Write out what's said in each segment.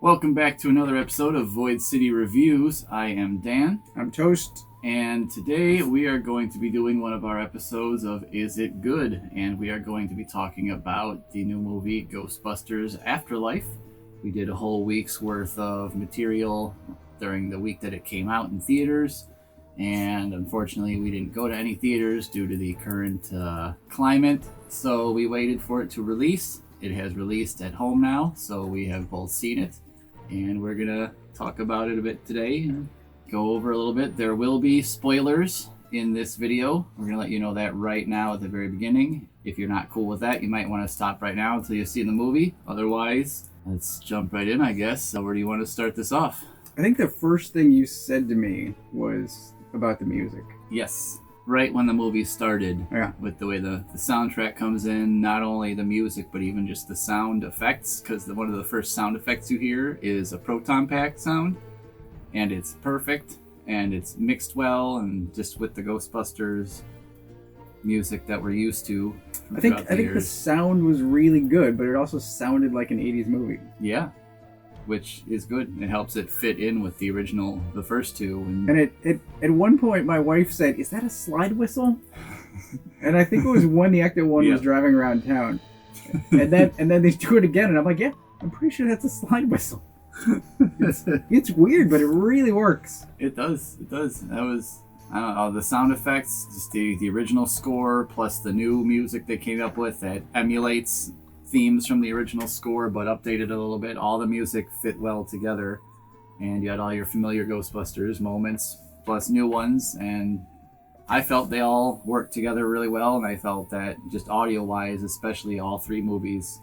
Welcome back to another episode of Void City Reviews. I am Dan. I'm Toast. And today we are going to be doing one of our episodes of Is It Good? And we are going to be talking about the new movie Ghostbusters Afterlife. We did a whole week's worth of material during the week that it came out in theaters. And unfortunately we didn't go to any theaters due to the current climate. So we waited for it to release. It has released at home now, so we have both seen it. And we're going to talk about it a bit today and go over a little bit. There will be spoilers in this video. We're going to let you know that right now at the very beginning. If you're not cool with that, you might want to stop right now until you've seen the movie. Otherwise, let's jump right in, I guess. So where do you want to start this off? I think the first thing you said to me was about the music. Yes. Right when the movie started, with the way the soundtrack comes in, not only the music, but even just the sound effects, because one of the first sound effects you hear is a proton pack sound, and it's perfect, and it's mixed well, and just with the Ghostbusters music that we're used to. I think the sound was really good, but it also sounded like an 80s movie. Yeah. Which is good. It helps it fit in with the original, the first two. And it at one point, my wife said, "Is that a slide whistle?" And I think it was when the Ecto one was driving around town. And then they do it again, and I'm like, "Yeah, I'm pretty sure that's a slide whistle." It's weird, but it really works. It does. That was, I don't know, the sound effects, just the original score, plus the new music they came up with that emulates themes from the original score but updated a little bit. All the music fit well together, and you had all your familiar Ghostbusters moments plus new ones, and I felt they all worked together really well, and I felt that just audio wise especially all three movies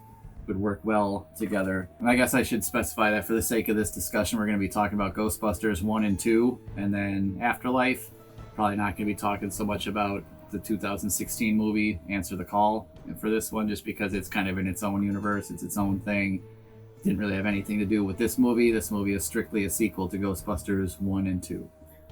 would work well together. And I guess I should specify that for the sake of this discussion we're going to be talking about Ghostbusters 1 and 2 and then Afterlife. Probably not going to be talking so much about the 2016 movie Answer the Call for this one, just because it's kind of in its own universe, it's its own thing. Didn't really have anything to do with this movie. This movie is strictly a sequel to Ghostbusters 1 and 2.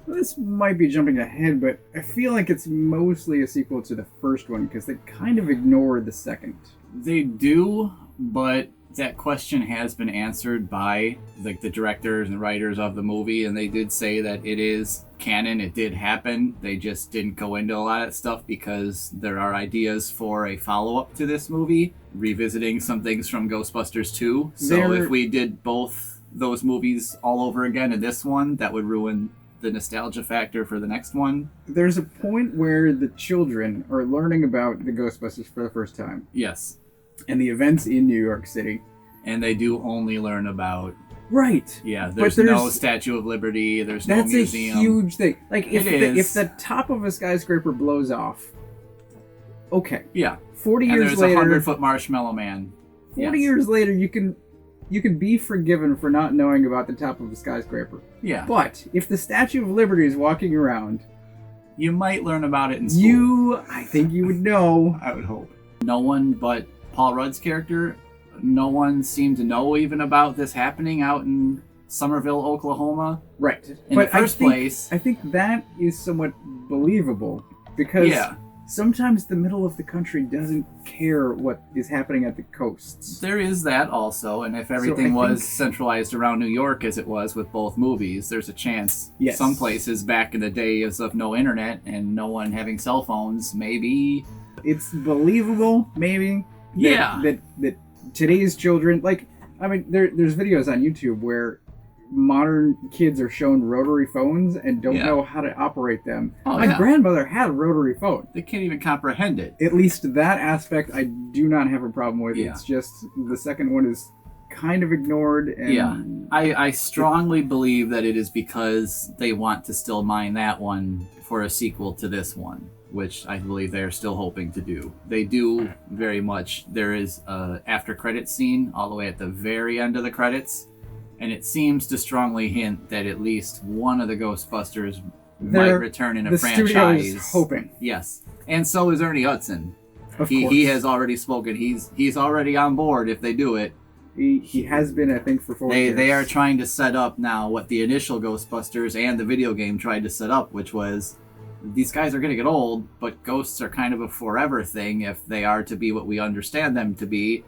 Well, this might be jumping ahead, but I feel like it's mostly a sequel to the first one because they kind of ignored the second. They do, but that question has been answered by the directors and writers of the movie, and they did say that it is canon, it did happen. They just didn't go into a lot of stuff because there are ideas for a follow-up to this movie, revisiting some things from Ghostbusters 2. So if we did both those movies all over again in this one, that would ruin the nostalgia factor for the next one. There's a point where the children are learning about the Ghostbusters for the first time. Yes. And the events in New York City. And they do only learn about... Right. Yeah, there's no Statue of Liberty, there's no museum. That's a huge thing. Like, if the top of a skyscraper blows off, okay. Yeah. 40 years later... there's a 100-foot marshmallow man. 40 years later, you can be forgiven for not knowing about the top of a skyscraper. Yeah. But if the Statue of Liberty is walking around... You might learn about it in school. I think you would know. I would hope. No one but Paul Rudd's character... No one seemed to know even about this happening out in Summerville, Oklahoma. Right. In the first place. I think that is somewhat believable because sometimes the middle of the country doesn't care what is happening at the coasts. There is that also, and if everything was centralized around New York as it was with both movies, there's a chance some places back in the days of no internet and no one having cell phones, maybe... It's believable, maybe. That today's children, like, I mean, there's videos on YouTube where modern kids are shown rotary phones and don't know how to operate them. My grandmother had a rotary phone. They can't even comprehend it. At least that aspect I do not have a problem with. It's just the second one is kind of ignored. And I strongly believe that it is because they want to still mine that one for a sequel to this one, which I believe they're still hoping to do. They do very much. There is a after credits scene all the way at the very end of the credits, and it seems to strongly hint that at least one of the Ghostbusters might return in a franchise. The studio is hoping. Yes, and so is Ernie Hudson. He has already spoken. He's already on board if they do it. He has been, I think, for 4 years. They are trying to set up now what the initial Ghostbusters and the video game tried to set up, which was these guys are going to get old, but ghosts are kind of a forever thing if they are to be what we understand them to be.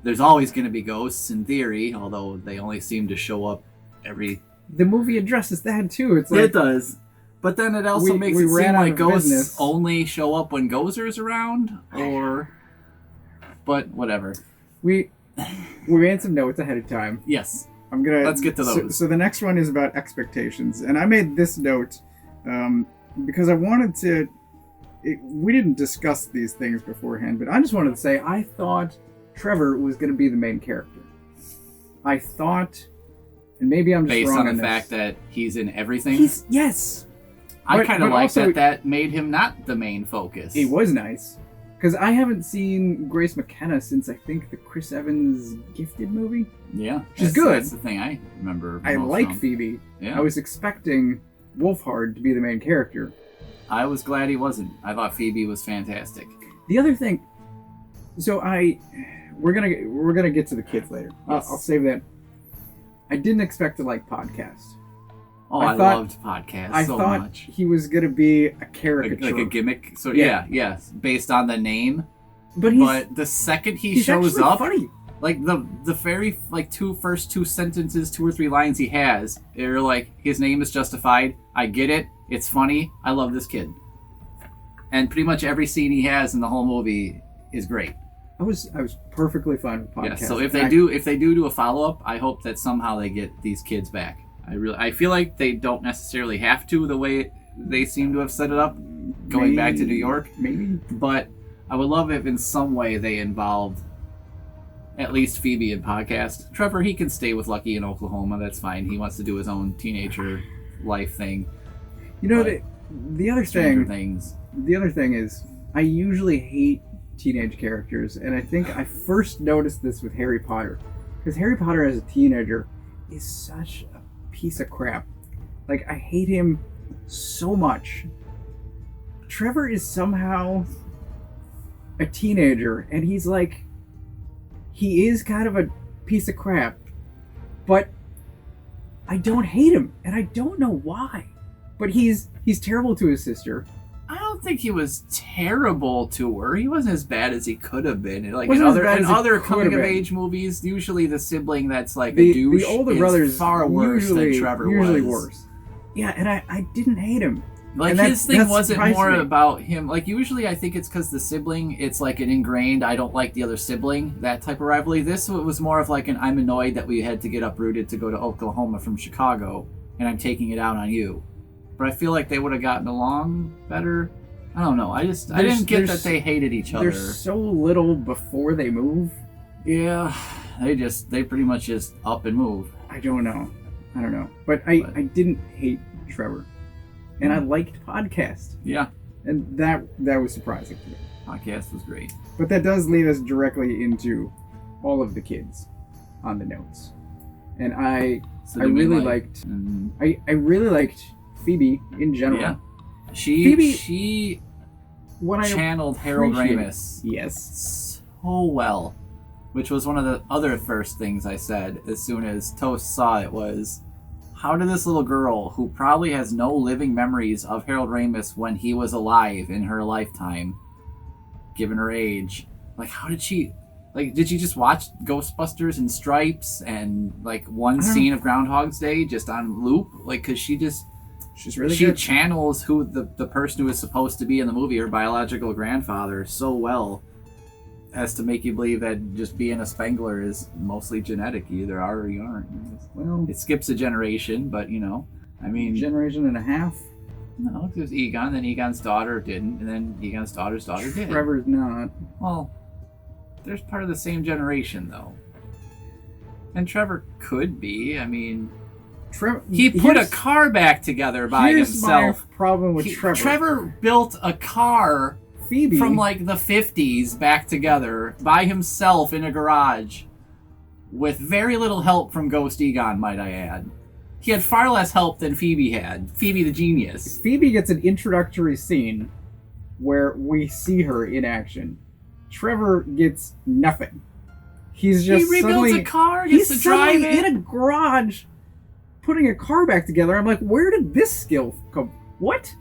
there's always going to be ghosts in theory, although they only seem to show up every... The movie addresses that, too. It's like, it does. But then it also makes it seem like ghosts only show up when Gozer's around, or... But whatever. We made some notes ahead of time. Yes. Let's get to those. So the next one is about expectations. And I made this note because I wanted to... we didn't discuss these things beforehand, but I just wanted to say I thought Trevor was going to be the main character. I thought, and maybe I'm just based wrong on the fact that he's in everything. Yes. I kind of like that made him not the main focus. It was nice because I haven't seen Grace McKenna since I think the Chris Evans Gifted movie. Yeah, she's good. That's the thing I remember. I like Phoebe. Yeah. I was expecting Wolfhard to be the main character. I was glad he wasn't. I thought Phoebe was fantastic. The other thing, so we're gonna get to the kids later. Yes. I'll save that. I didn't expect to like podcast. Oh, I loved podcasts so much. I thought he was gonna be a caricature, like a gimmick. So yeah, based on the name. But the second he shows up, funny. Like the very first two sentences, 2 or 3 lines he has, they're like, his name is justified. I get it. It's funny. I love this kid. And pretty much every scene he has in the whole movie is great. I was perfectly fine with podcasts. Yeah, so if they do a follow-up, I hope that somehow they get these kids back. I feel like they don't necessarily have to, the way they seem to have set it up, going back to New York. Maybe. But I would love if in some way they involved at least Phoebe in podcast. Trevor, he can stay with Lucky in Oklahoma. That's fine. He wants to do his own teenager life thing. You know, the other thing is, I usually hate teenage characters, and I think I first noticed this with Harry Potter, because Harry Potter as a teenager is such a piece of crap. Like, I hate him so much. Trevor is somehow a teenager, and he is kind of a piece of crap, but I don't hate him, and I don't know why. But he's terrible to his sister. I don't think he was terrible to her. He wasn't as bad as he could have been. Like in other coming of age movies, usually the sibling that's like a douche, the older brother is far worse than Trevor was. Usually worse. Yeah, and I didn't hate him. Like, his thing wasn't more about him. Like, usually I think it's because the sibling, it's like an ingrained, I don't like the other sibling, that type of rivalry. This was more of like an, I'm annoyed that we had to get uprooted to go to Oklahoma from Chicago, and I'm taking it out on you. But I feel like they would have gotten along better. I don't know. I didn't get that they hated each other. There's so little before they move. Yeah, they pretty much just up and move. I don't know. But I didn't hate Trevor. And I liked podcast. Yeah. And that was surprising to me. Podcast was great. But that does lead us directly into all of the kids on the notes. And I really liked Phoebe in general. Yeah. She channeled Harold Ramis. Yes. So well. Which was one of the other first things I said as soon as Toast saw it was, how did this little girl, who probably has no living memories of Harold Ramis when he was alive in her lifetime, given her age, like, how did she... Like, did she just watch Ghostbusters and Stripes and, like, one scene of Groundhog's Day just on loop? Like, because she's really good. She channels who the person who is supposed to be in the movie, her biological grandfather, so well as to make you believe that just being a Spengler is mostly genetic. You either are or you aren't. Well, it skips a generation, but, you know, I mean... Generation and a half? No, there's Egon, then Egon's daughter didn't, and then Egon's daughter's daughter did. Trevor's not. Well, there's part of the same generation, though. And Trevor could be. I mean, he put a car back together by himself. Here's my problem with Trevor. Trevor built a car Phoebe from like the 50s back together by himself in a garage with very little help from Ghost Egon, might I add. He had far less help than Phoebe had. Phoebe the genius. Phoebe gets an introductory scene where we see her in action. Trevor gets nothing. He rebuilds a car, gets to drive it. In a garage, putting a car back together. I'm like, where did this skill come? What?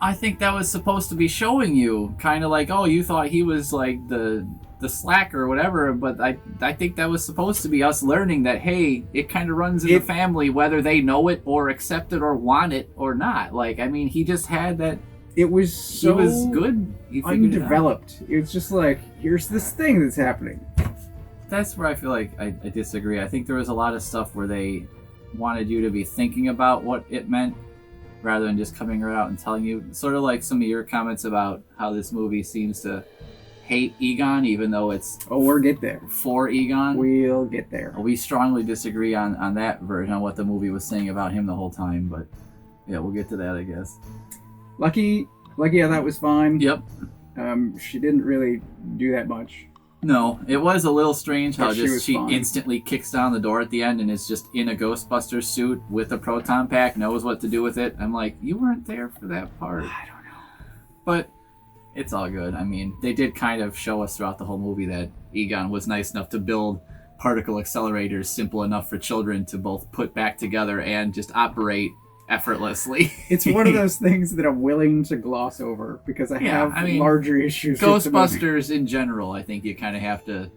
I think that was supposed to be showing you kind of like, oh, you thought he was like the slacker or whatever, but I think that was supposed to be us learning that, hey, it kind of runs in the family whether they know it or accept it or want it or not. Like, I mean, he just had that. It was so he was good. He undeveloped. It was just like, here's this thing that's happening. That's where I feel like I disagree. I think there was a lot of stuff where they wanted you to be thinking about what it meant rather than just coming right out and telling you. Sort of like some of your comments about how this movie seems to hate Egon, even though it's we'll get there. For Egon. We'll get there. We strongly disagree on that version, on what the movie was saying about him the whole time, but yeah, we'll get to that, I guess. Lucky, I thought was fine. Yep. She didn't really do that much. No, it was a little strange how she fine. instantly kicks down the door at the end and is just in a Ghostbusters suit with a proton pack, knows what to do with it. I'm like, you weren't there for that part. I don't know. But it's all good. I mean, they did kind of show us throughout the whole movie that Egon was nice enough to build particle accelerators simple enough for children to both put back together and just operate effortlessly. It's one of those things that I'm willing to gloss over because I have larger issues with Ghostbusters in general, I think you kind of have to...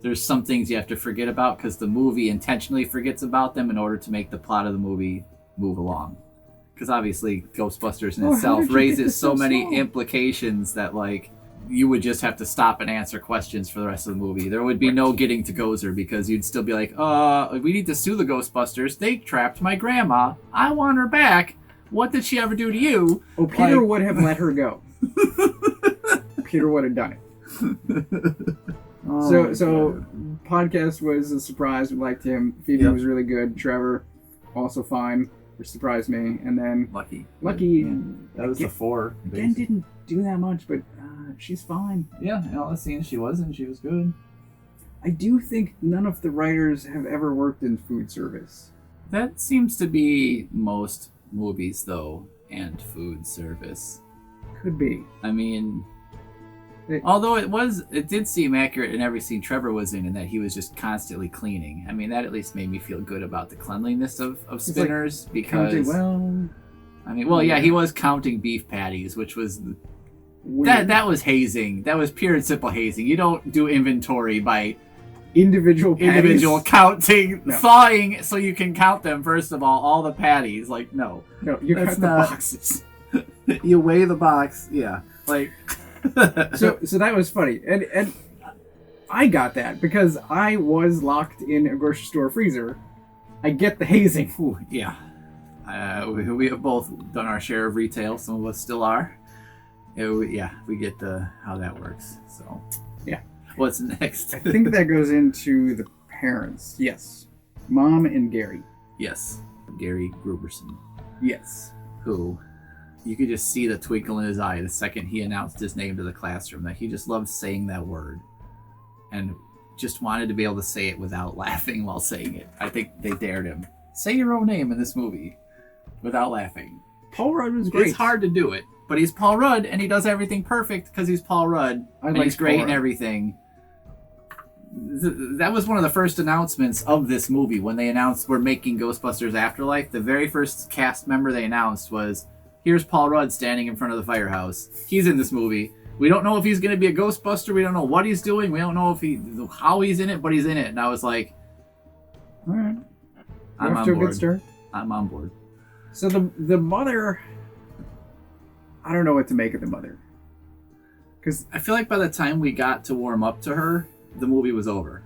There's some things you have to forget about because the movie intentionally forgets about them in order to make the plot of the movie move along. Because obviously Ghostbusters in itself raises so many implications that, like, you would just have to stop and answer questions for the rest of the movie. There would be no getting to Gozer because you'd still be like, we need to sue the Ghostbusters. They trapped my grandma. I want her back. What did she ever do to you? Oh, Peter would have let her go. Peter would have done it. So podcast was a surprise. We liked him. Phoebe was really good. Trevor, also fine. Which surprised me. And then Lucky. Yeah, that was the 4. Again, didn't do that much, but she's fine. Yeah, in all the scenes she was good. I do think none of the writers have ever worked in food service. That seems to be most movies, though, and food service. Could be. I mean, although it did seem accurate in every scene Trevor was in that he was just constantly cleaning. I mean, that at least made me feel good about the cleanliness of Spinners, because... he was counting beef patties, which was... That was hazing. That was pure and simple hazing. You don't do inventory by... Individual counting, thawing, so you can count them, first of all the patties. Like, no. No, you cut the boxes. You weigh the box, yeah. Like... so that was funny, and I got that because I was locked in a grocery store freezer. I get the hazing. Ooh, yeah. We have both done our share of retail. Some of us still are. We get how that works. So yeah. What's next? I think that goes into the parents. Yes, Mom and Gary. Yes, Gary Gruberson. Yes, who. You could just see the twinkle in his eye the second he announced his name to the classroom, that he just loved saying that word and just wanted to be able to say it without laughing while saying it. I think they dared him. Say your own name in this movie without laughing. Paul Rudd was great. It's hard to do it, but he's Paul Rudd, and he does everything perfect because he's Paul Rudd, and he's great in everything. That was one of the first announcements of this movie when they announced we're making Ghostbusters Afterlife. The very first cast member they announced was... Here's Paul Rudd standing in front of the firehouse. He's in this movie. We don't know if he's going to be a Ghostbuster. We don't know what he's doing. We don't know how he's in it, but he's in it. And I was like, all right. I'm on board. Good start. I'm on board. So the mother, I don't know what to make of the mother. Because I feel like by the time we got to warm up to her, the movie was over.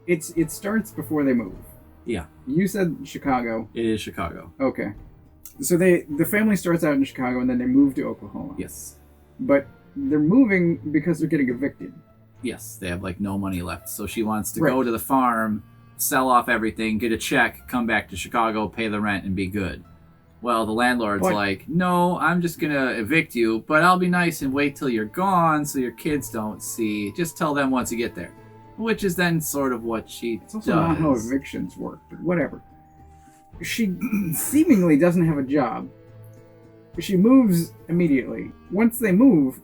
It starts before they move. Yeah. You said Chicago. It is Chicago. Okay. So the family starts out in Chicago and then they move to Oklahoma. Yes. But they're moving because they're getting evicted. Yes, they have no money left. So she wants to go to the farm, sell off everything, get a check, come back to Chicago, pay the rent, and be good. Well, the landlord's like, no, I'm just going to evict you, but I'll be nice and wait till you're gone so your kids don't see. Just tell them once you get there. Which is then sort of what she does. It's also not how evictions work, but whatever. She seemingly doesn't have a job. She moves immediately. Once they move,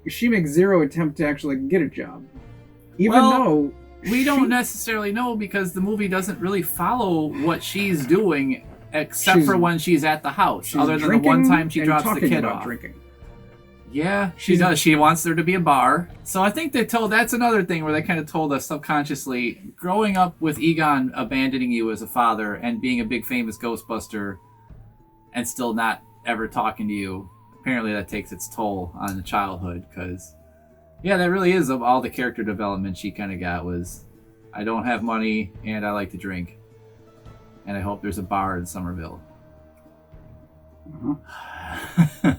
she makes zero attempt to actually get a job. Even though we don't necessarily know because the movie doesn't really follow what she's doing except for when she's at the house. Other than the one time she drops the kid off. Drinking. Yeah, she does. She wants there to be a bar. So I think that's another thing where they kind of told us subconsciously, growing up with Egon abandoning you as a father and being a big famous Ghostbuster and still not ever talking to you, apparently that takes its toll on the childhood. Because, yeah, that really is of all the character development she kind of got was, I don't have money and I like to drink. And I hope there's a bar in Somerville. Uh-huh.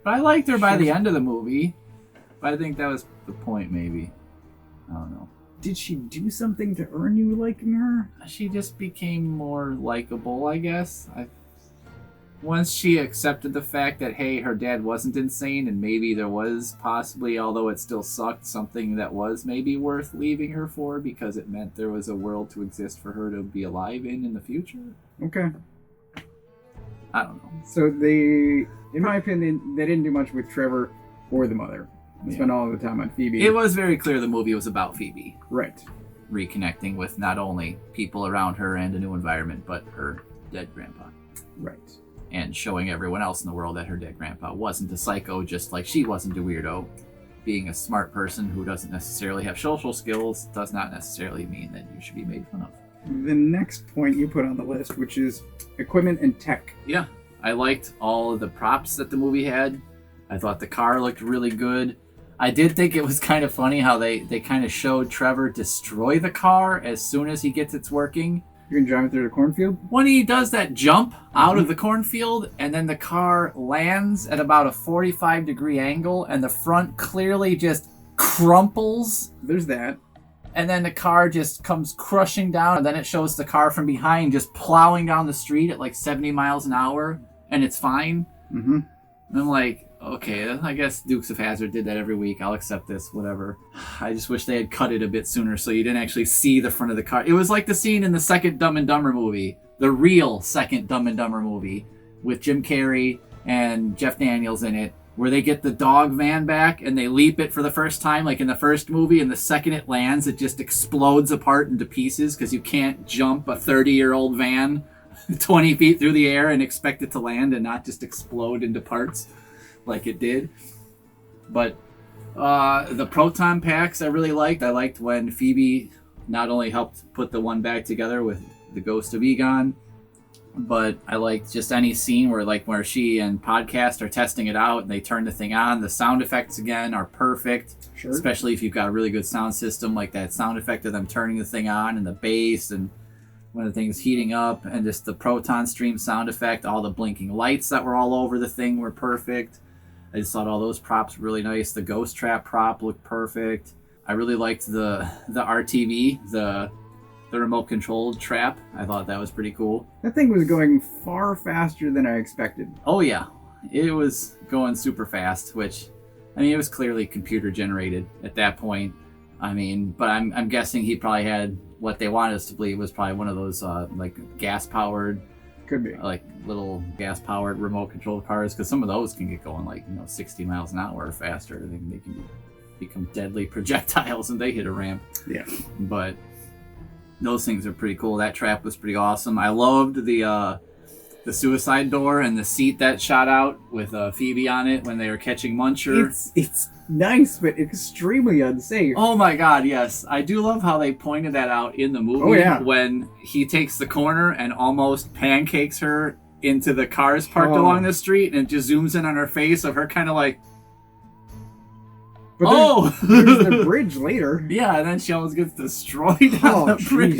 But I liked her by the end of the movie. But I think that was the point, maybe. I don't know. Did she do something to earn you liking her? She just became more likable, I guess. Once she accepted the fact that, hey, her dad wasn't insane, and maybe there was possibly, although it still sucked, something that was maybe worth leaving her for because it meant there was a world to exist for her to be alive in the future. Okay. I don't know. So in my opinion, they didn't do much with Trevor or the mother. They spent all the time on Phoebe. It was very clear the movie was about Phoebe. Right. Reconnecting with not only people around her and a new environment, but her dead grandpa. Right. And showing everyone else in the world that her dead grandpa wasn't a psycho, just like she wasn't a weirdo. Being a smart person who doesn't necessarily have social skills does not necessarily mean that you should be made fun of. The next point you put on the list, which is equipment and tech. Yeah, I liked all of the props that the movie had. I thought the car looked really good. I did think it was kind of funny how they kind of showed Trevor destroy the car as soon as he gets it working. You can drive it through the cornfield? When he does that jump out of the cornfield and then the car lands at about a 45-degree angle and the front clearly just crumples. There's that. And then the car just comes crushing down, and then it shows the car from behind just plowing down the street at like 70 miles an hour, and it's fine. Mm-hmm. And I'm like, okay, I guess Dukes of Hazzard did that every week. I'll accept this, whatever. I just wish they had cut it a bit sooner so you didn't actually see the front of the car. It was like the scene in the second Dumb and Dumber movie, the real second Dumb and Dumber movie, with Jim Carrey and Jeff Daniels in it, where they get the dog van back and they leap it for the first time, like in the first movie, and the second it lands, it just explodes apart into pieces because you can't jump a 30-year-old van 20 feet through the air and expect it to land and not just explode into parts like it did. But the proton packs I really liked. I liked when Phoebe not only helped put the one bag together with the ghost of Egon, but I liked just any scene where she and Podcast are testing it out and they turn the thing on. The sound effects, again, are perfect. Sure. Especially if you've got a really good sound system, like that sound effect of them turning the thing on and the bass and when the thing's heating up, and just the proton stream sound effect. All the blinking lights that were all over the thing were perfect. I just thought all those props were really nice. The ghost trap prop looked perfect. I really liked the RTV, the remote controlled trap. I thought that was pretty cool. That thing was going far faster than I expected. Oh yeah, it was going super fast, which, I mean, it was clearly computer generated at that point. I mean, but I'm guessing he probably had what they wanted us to believe was probably one of those like gas powered, could be like little gas powered remote controlled cars, because some of those can get going like 60 miles an hour or faster. They can become deadly projectiles and they hit a ramp. Yeah, but those things are pretty cool. That trap was pretty awesome. I loved the suicide door and the seat that shot out with Phoebe on it when they were catching Muncher. It's nice, but extremely unsafe. Oh my god, yes. I do love how they pointed that out in the movie. Oh, yeah. When he takes the corner and almost pancakes her into the cars parked along the street, and it just zooms in on her face of her kind of like, but there's the bridge later. Yeah, and then she almost gets destroyed on the bridge.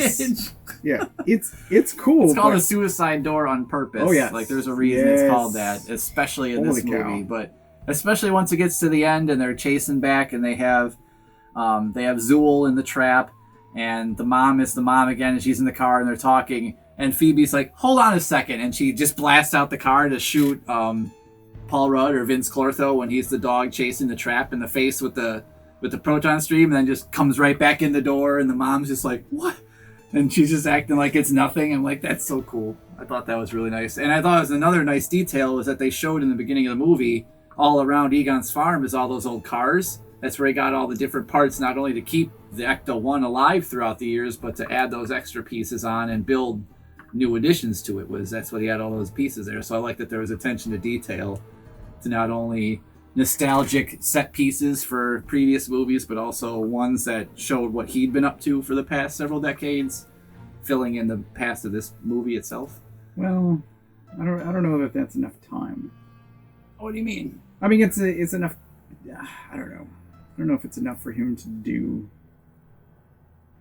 Yeah, it's cool. It's called a suicide door on purpose. Oh yeah, like there's a reason it's called that, especially in this movie. But especially once it gets to the end and they're chasing back, and they have Zuul in the trap, and the mom is the mom again, and she's in the car and they're talking, and Phoebe's like, "Hold on a second," and she just blasts out the car to shoot Paul Rudd or Vince Clortho when he's the dog chasing the trap in the face with the proton stream, and then just comes right back in the door, and the mom's just like, "What?" And she's just acting like it's nothing. I'm like, that's so cool. I thought that was really nice. And I thought it was another nice detail was that they showed in the beginning of the movie, all around Egon's farm is all those old cars. That's where he got all the different parts, not only to keep the Ecto-1 alive throughout the years, but to add those extra pieces on and build new additions to it. That's what he had all those pieces there. So I like that there was attention to detail to not only nostalgic set pieces for previous movies, but also ones that showed what he'd been up to for the past several decades, filling in the past of this movie itself. Well, I don't know that that's enough time. What do you mean? I mean, it's enough. I don't know. I don't know if it's enough for him to do.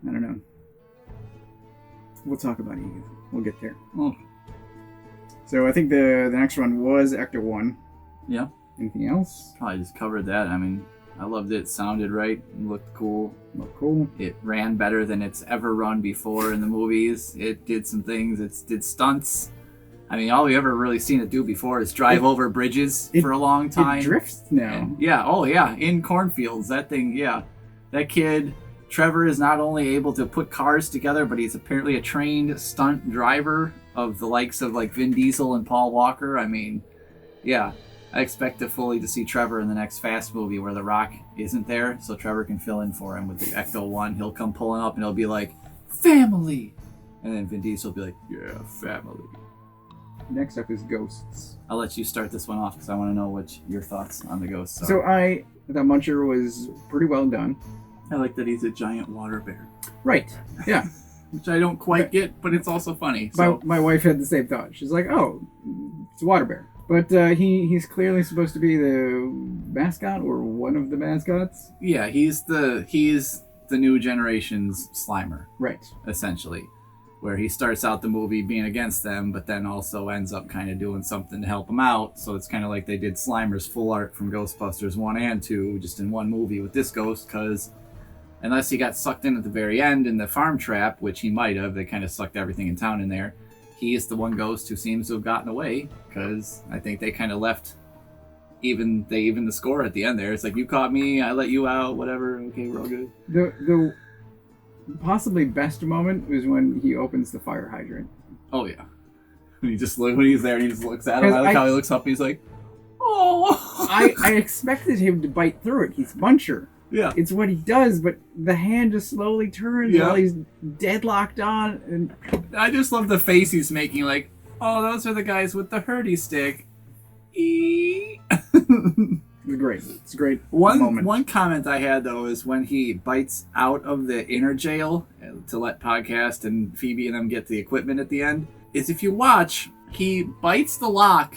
I don't know. We'll talk about it. We'll get there. Oh. So I think the next one was Ecto 1. Yeah. Anything else? Probably just covered that. I mean, I loved it. Sounded right. Looked cool. Looked cool. It ran better than it's ever run before in the movies. It did some things. It did stunts. I mean, all we ever really seen it do before is drive over bridges for a long time. It drifts now. And, yeah. Oh, yeah. In cornfields. That thing, yeah. That kid, Trevor, is not only able to put cars together, but he's apparently a trained stunt driver of the likes of like Vin Diesel and Paul Walker. I mean, yeah. I expect to see Trevor in the next Fast movie where The Rock isn't there, so Trevor can fill in for him with the Ecto 1. He'll come pulling up and he'll be like, family! And then Vin Diesel will be like, yeah, family. Next up is Ghosts. I'll let you start this one off because I want to know what your thoughts on the Ghosts are. So I thought Muncher was pretty well done. I like that he's a giant water bear. Right, yeah. Which I don't quite get, but it's also funny. So. My wife had the same thought. She's like, oh, it's a water bear. But he's clearly supposed to be the mascot or one of the mascots. Yeah, he's the new generation's Slimer. Right. Essentially. Where he starts out the movie being against them, but then also ends up kind of doing something to help them out. So it's kind of like they did Slimer's full art from Ghostbusters 1 and 2 just in one movie with this ghost, because unless he got sucked in at the very end in the farm trap, which he might have, they kind of sucked everything in town in there. He is the one ghost who seems to have gotten away, because I think they kind of left even the score at the end there. It's like, you caught me, I let you out, whatever, okay, we're all good. The possibly best moment was when he opens the fire hydrant. Oh, yeah. When he's there and he just looks at him. I like how he looks up and he's like, oh. I expected him to bite through it. He's Muncher. Yeah. It's what he does, but the hand just slowly turns while he's deadlocked on. And I just love the face he's making, like, oh, those are the guys with the hurdy stick. It's great. It's a great moment. One comment I had, though, is when he bites out of the inner jail to let Podcast and Phoebe and them get the equipment at the end, is if you watch, he bites the lock,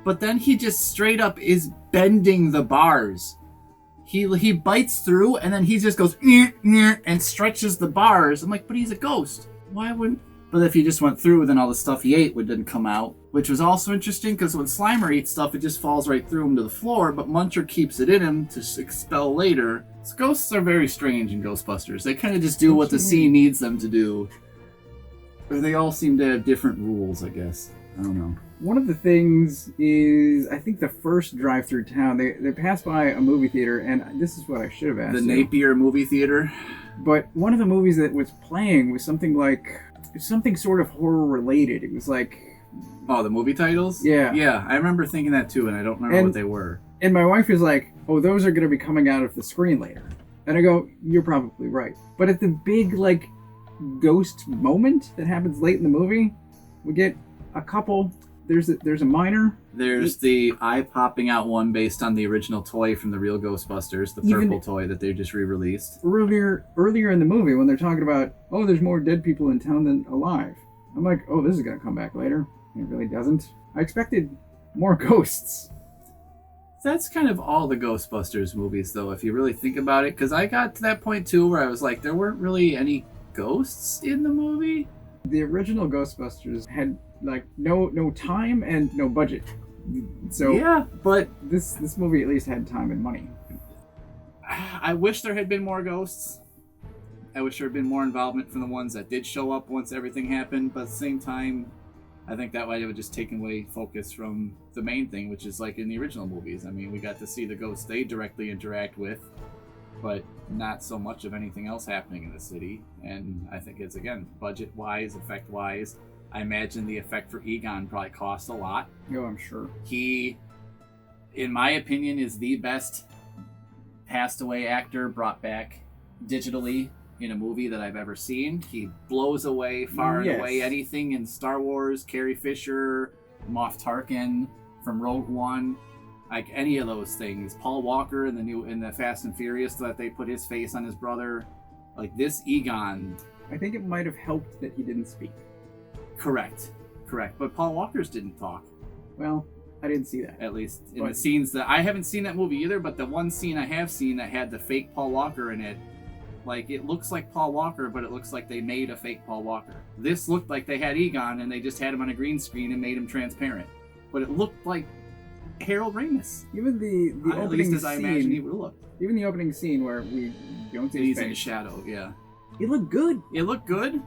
but then he just straight up is bending the bars. He bites through, and then he just goes and stretches the bars. I'm like, but he's a ghost. Why wouldn't... But if he just went through, then all the stuff he ate didn't come out, which was also interesting, because when Slimer eats stuff, it just falls right through him to the floor, but Muncher keeps it in him to expel later. So ghosts are very strange in Ghostbusters. They kind of just do what the scene needs them to do. Or they all seem to have different rules, I guess. I don't know. One of the things is, I think the first drive through town, they passed by a movie theater, and this is what I should have asked. The Napier movie theater. But one of the movies that was playing was something sort of horror related. It was like... Oh, the movie titles? Yeah. Yeah, I remember thinking that too, and I don't remember what they were. And my wife is like, oh, those are going to be coming out of the screen later. And I go, you're probably right. But at the big, like, ghost moment that happens late in the movie, we get a couple... There's a minor. There's the eye popping out one based on the original toy from the real Ghostbusters, the purple toy that they just re-released. Earlier in the movie, when they're talking about, oh, there's more dead people in town than alive. I'm like, oh, this is going to come back later. It really doesn't. I expected more ghosts. That's kind of all the Ghostbusters movies, though, if you really think about it. Because I got to that point, too, where I was like, there weren't really any ghosts in the movie. The original Ghostbusters had... like no time and no budget, so yeah. But this movie at least had time and money. I wish there had been more ghosts. I wish there had been more involvement from the ones that did show up once everything happened. But at the same time, I think that might have just taken away focus from the main thing, which is like in the original movies. I mean, we got to see the ghosts they directly interact with, but not so much of anything else happening in the city. And I think it's, again, budget-wise, effect-wise. I imagine the effect for Egon probably cost a lot. Oh, I'm sure. He, in my opinion, is the best passed away actor brought back digitally in a movie that I've ever seen. He blows away far and away anything in Star Wars, Carrie Fisher, Moff Tarkin from Rogue One. like any of those things. Paul Walker in the Fast and Furious, that they put his face on his brother. Like this Egon. I think it might have helped that he didn't speak. Correct. But Paul Walker's didn't talk. Well, I didn't see that. At least in the scenes that I haven't seen that movie either, but the one scene I have seen that had the fake Paul Walker in it, like it looks like Paul Walker, but it looks like they made a fake Paul Walker. This looked like they had Egon and they just had him on a green screen and made him transparent. But it looked like Harold Ramis. Even the opening at least as scene, I imagine he would have looked. Even the opening scene where we don't see He's his in face. shadow, yeah. It looked good. It looked good.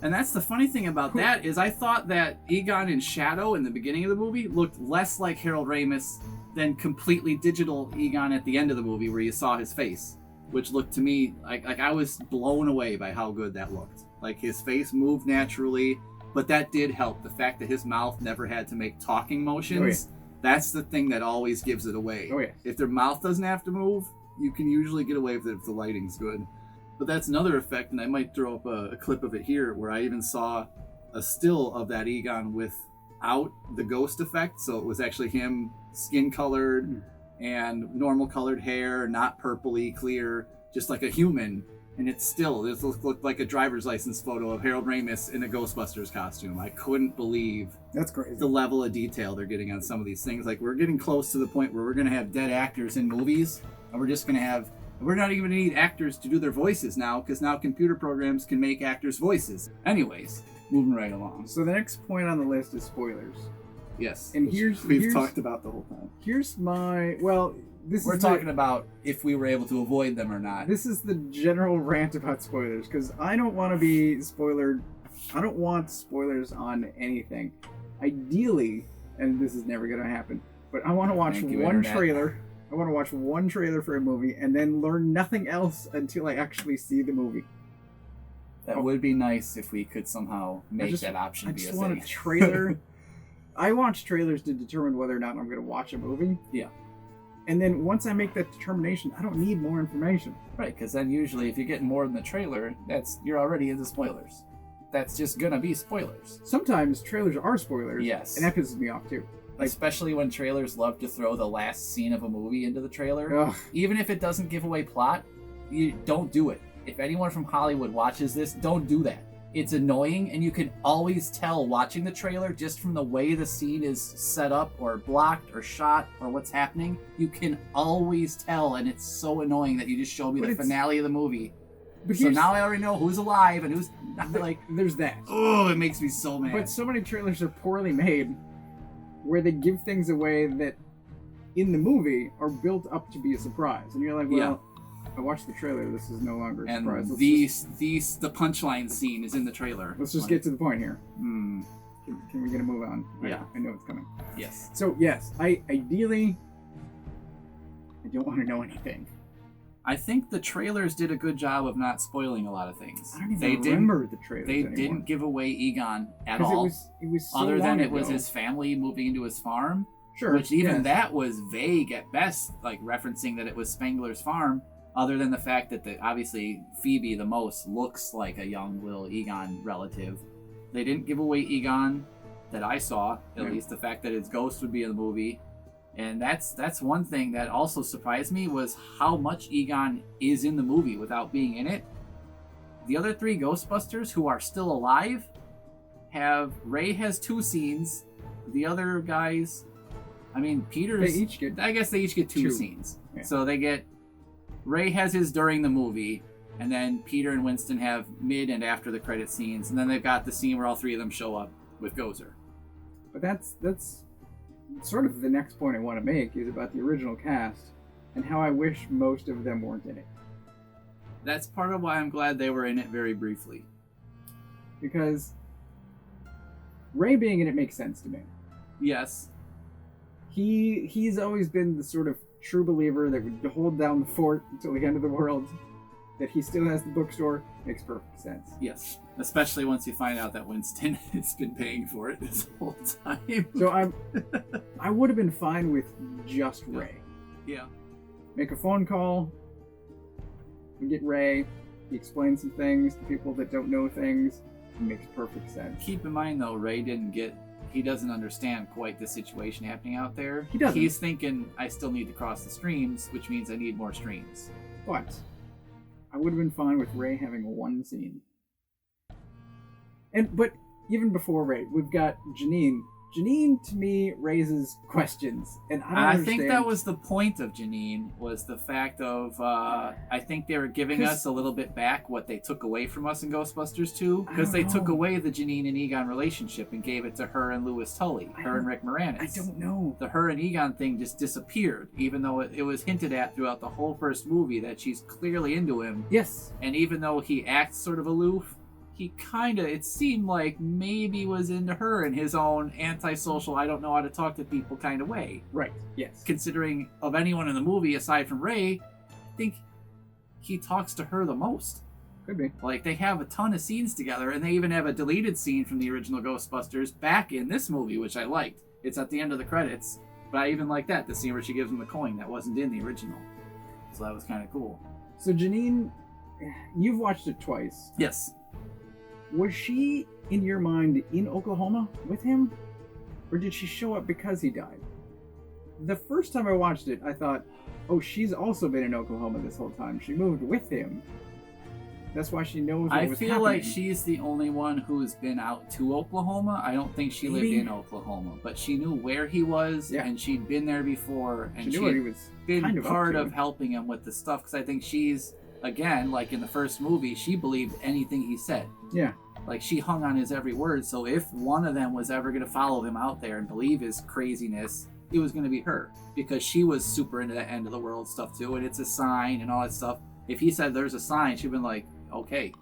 And that's the funny thing about that is I thought that Egon in shadow in the beginning of the movie looked less like Harold Ramis than completely digital Egon at the end of the movie where you saw his face, which looked to me like I was blown away by how good that looked. Like his face moved naturally, but that did help. The fact that his mouth never had to make talking motions, that's the thing that always gives it away. Oh, yeah. If their mouth doesn't have to move, you can usually get away with it if the lighting's good. But that's another effect, and I might throw up a clip of it here, where I even saw a still of that Egon without the ghost effect. So it was actually him skin-colored and normal-colored hair, not purpley, clear, just like a human. And this looked like a driver's license photo of Harold Ramis in a Ghostbusters costume. I couldn't believe that's crazy. The level of detail they're getting on some of these things. Like, we're getting close to the point where we're going to have dead actors in movies, and we're not even going to need actors to do their voices now, because now computer programs can make actors' voices. Anyways, moving right along. So the next point on the list is spoilers. Yes. And we've talked about the whole time. We're talking about if we were able to avoid them or not. This is the general rant about spoilers, because I don't want to be spoilered. I don't want spoilers on anything. Ideally, and this is never going to happen, but I want to watch one trailer. I want to watch one trailer for a movie and then learn nothing else until I actually see the movie. That would be nice if we could somehow make that option be a thing. I just want a trailer. I watch trailers to determine whether or not I'm going to watch a movie. Yeah. And then once I make that determination, I don't need more information. Right, because then usually if you get more than the trailer, you're already into spoilers. That's just going to be spoilers. Sometimes trailers are spoilers. Yes. And that pisses me off too. Especially when trailers love to throw the last scene of a movie into the trailer. Ugh. Even if it doesn't give away plot, you don't do it. If anyone from Hollywood watches this, don't do that. It's annoying, and you can always tell watching the trailer just from the way the scene is set up or blocked or shot or what's happening. You can always tell, and it's so annoying that you just showed me the finale of the movie. So now I already know who's alive and who's not. There's that. Oh, it makes me so mad. But so many trailers are poorly made where they give things away that in the movie are built up to be a surprise. And you're like, well, I watched the trailer, this is no longer a surprise. And the punchline scene is in the trailer. Let's just get to the point here. Can we get a move on? Yeah. I know it's coming. Yes. So, yes, ideally, I don't want to know anything. I think the trailers did a good job of not spoiling a lot of things. I don't even remember the trailers anymore. Didn't give away Egon at all. It was so other than long it was ago. his family moving into his farm. Sure. Which even that was vague at best, like referencing that it was Spengler's farm, other than the fact that obviously Phoebe the most looks like a young little Egon relative. They didn't give away Egon that I saw, at least the fact that his ghost would be in the movie. And that's one thing that also surprised me was how much Egon is in the movie without being in it. The other three Ghostbusters who are still alive Ray has 2 scenes. The other guys, I guess they each get 2 scenes. Yeah. So they get, Ray has his during the movie, and then Peter and Winston have mid and after the credit scenes, and then they've got the scene where all 3 of them show up with Gozer. But that's sort of the next point I want to make is about the original cast and how I wish most of them weren't in it. That's part of why I'm glad they were in it very briefly. Because Ray being in it makes sense to me. Yes. He's always been the sort of true believer that would hold down the fort until the end of the world. That he still has the bookstore makes perfect sense. Yes. Especially once you find out that Winston has been paying for it this whole time. So I would have been fine with just Ray. Yeah. Make a phone call. We get Ray. He explains some things to people that don't know things. It makes perfect sense. Keep in mind though, Ray didn't get he doesn't understand quite the situation happening out there. He doesn't. He's thinking, I still need to cross the streams, which means I need more streams. But I would have been fine with Rey having one scene. But even before Rey, we've got Janine. Janine, to me, raises questions, and I don't think that was the point of Janine, was the fact of, I think they were giving us a little bit back what they took away from us in Ghostbusters 2, because they took away the Janine and Egon relationship and gave it to her and Louis Tully, her and Rick Moranis. I don't know. The her and Egon thing just disappeared, even though it was hinted at throughout the whole first movie that she's clearly into him. Yes. And even though he acts sort of aloof, he kind of, it seemed like maybe was into her in his own antisocial, I don't know how to talk to people kind of way. Right, yes. Considering of anyone in the movie, aside from Rey, I think he talks to her the most. Could be. Like, they have a ton of scenes together, and they even have a deleted scene from the original Ghostbusters back in this movie, which I liked. It's at the end of the credits, but I even like that, the scene where she gives him the coin that wasn't in the original. So that was kind of cool. So Janine, you've watched it twice. Yes. Was she, in your mind, in Oklahoma with him? Or did she show up because he died? The first time I watched it, I thought, oh, she's also been in Oklahoma this whole time. She moved with him. That's why she knows what was happening. I feel like she's the only one who's been out to Oklahoma. I don't think she lived in Oklahoma, but she knew where he was, and she'd been there before, and she knew what he was been kind of part of helping him with the stuff, because I think she's, again, like in the first movie, she believed anything he said. Yeah. Like, she hung on his every word, so if one of them was ever going to follow him out there and believe his craziness, it was going to be her. Because she was super into that end of the world stuff, too, and it's a sign and all that stuff. If he said there's a sign, she'd been like, okay,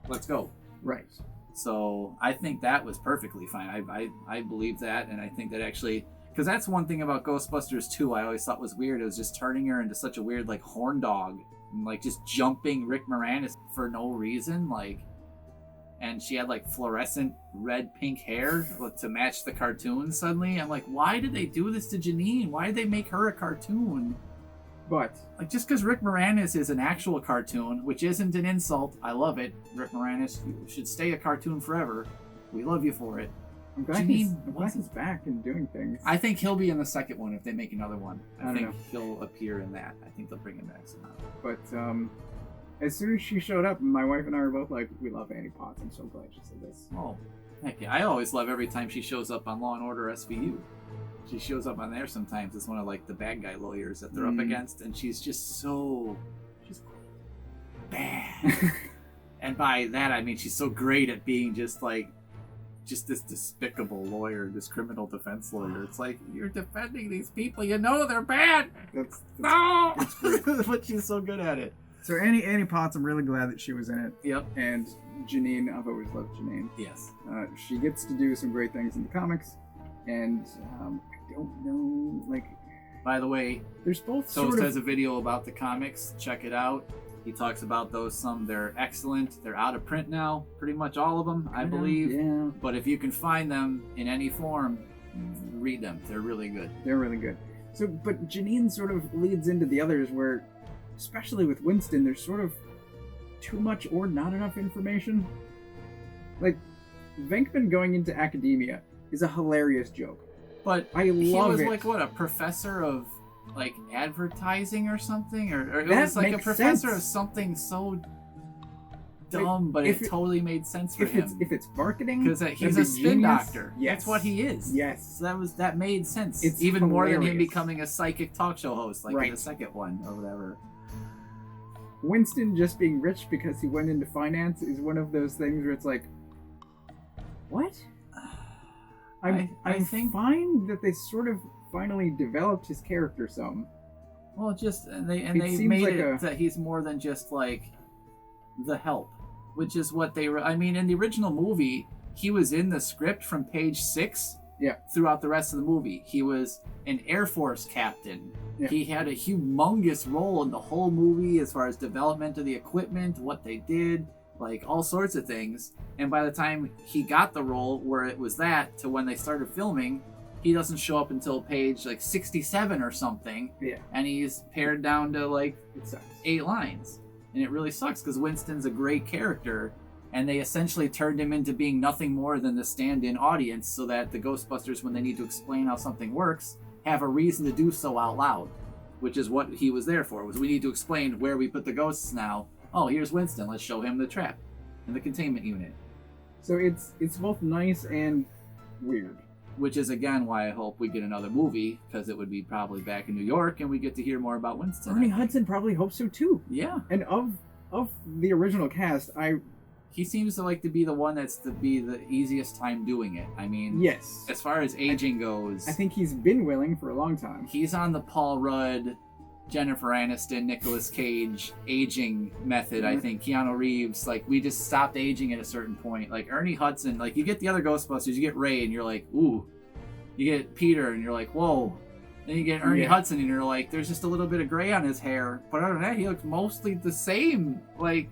let's go. Right. So, I think that was perfectly fine. I believe that, and I think that actually... Because that's one thing about Ghostbusters 2 I always thought was weird. It was just turning her into such a weird, like, horn dog. And, like, just jumping Rick Moranis for no reason, like... And she had like fluorescent red-pink hair to match the cartoon suddenly. I'm like, why did they do this to Janine? Why did they make her a cartoon? But, like, just because Rick Moranis is an actual cartoon, which isn't an insult, I love it. Rick Moranis, you should stay a cartoon forever. We love you for it. I'm glad he's back and doing things. I think he'll be in the second one if they make another one. I think know. He'll appear in that. I think they'll bring him back somehow. But, as soon as she showed up, my wife and I were both like, we love Annie Potts. I'm so glad she said this. Oh, heck yeah. I always love every time she shows up on Law & Order SVU. She shows up on there sometimes as one of, like, the bad guy lawyers that they're up against, and she's just so... She's bad. And by that, I mean she's so great at being just, like, just this despicable lawyer, this criminal defense lawyer. It's like, you're defending these people. You know they're bad. No! But she's so good at it. So Annie Potts, I'm really glad that she was in it. Yep. And Janine, I've always loved Janine. Yes. She gets to do some great things in the comics, and I don't know, like... By the way, there's both Toast has a video about the comics. Check it out. He talks about those some. They're excellent. They're out of print now. Pretty much all of them, I believe. Yeah. But if you can find them in any form, read them. They're really good. They're really good. So, but Janine sort of leads into the others where... Especially with Winston, there's sort of too much or not enough information. Like, Venkman going into academia is a hilarious joke. But I love it. He was like, what, a professor of, like, advertising or something? Or it was like a professor of something so dumb, but it totally made sense for him. If it's marketing, because he's a spin doctor. Yes. That's what he is. Yes. So that made sense. It's even hilarious. more than him becoming a psychic talk show host, like in the second one or whatever. Winston just being rich because he went into finance is one of those things where it's like, what? I think fine that they sort of finally developed his character some. Well, just they made like it that he's more than just like the help, which is what they were. I mean, in the original movie, he was in the script from page 6. Yeah. Throughout the rest of the movie, he was an Air Force captain. Yeah. He had a humongous role in the whole movie as far as development of the equipment, what they did, like all sorts of things. And by the time he got the role where it was that to when they started filming, he doesn't show up until page like 67 or something. Yeah. And he's pared down to like 8 lines. And it really sucks because Winston's a great character. And they essentially turned him into being nothing more than the stand-in audience so that the Ghostbusters, when they need to explain how something works, have a reason to do so out loud, which is what he was there for. Was we need to explain where we put the ghosts now. Oh, here's Winston. Let's show him the trap and the containment unit. So it's both nice and weird. Which is, again, why I hope we get another movie, because it would be probably back in New York, and we get to hear more about Winston. Ernie Hudson probably hopes so, too. Yeah. And of the original cast, he seems to like to be the one that's to be the easiest time doing it. I mean, yes. As far as aging goes, I think he's been willing for a long time. He's on the Paul Rudd, Jennifer Aniston, Nicolas Cage aging method. I think Keanu Reeves, like, we just stopped aging at a certain point. Like Ernie Hudson, like, you get the other Ghostbusters, you get Ray, and you're like, ooh. You get Peter, and you're like, whoa. Then you get Ernie Hudson, and you're like, there's just a little bit of gray on his hair. But other than that, he looks mostly the same. Like,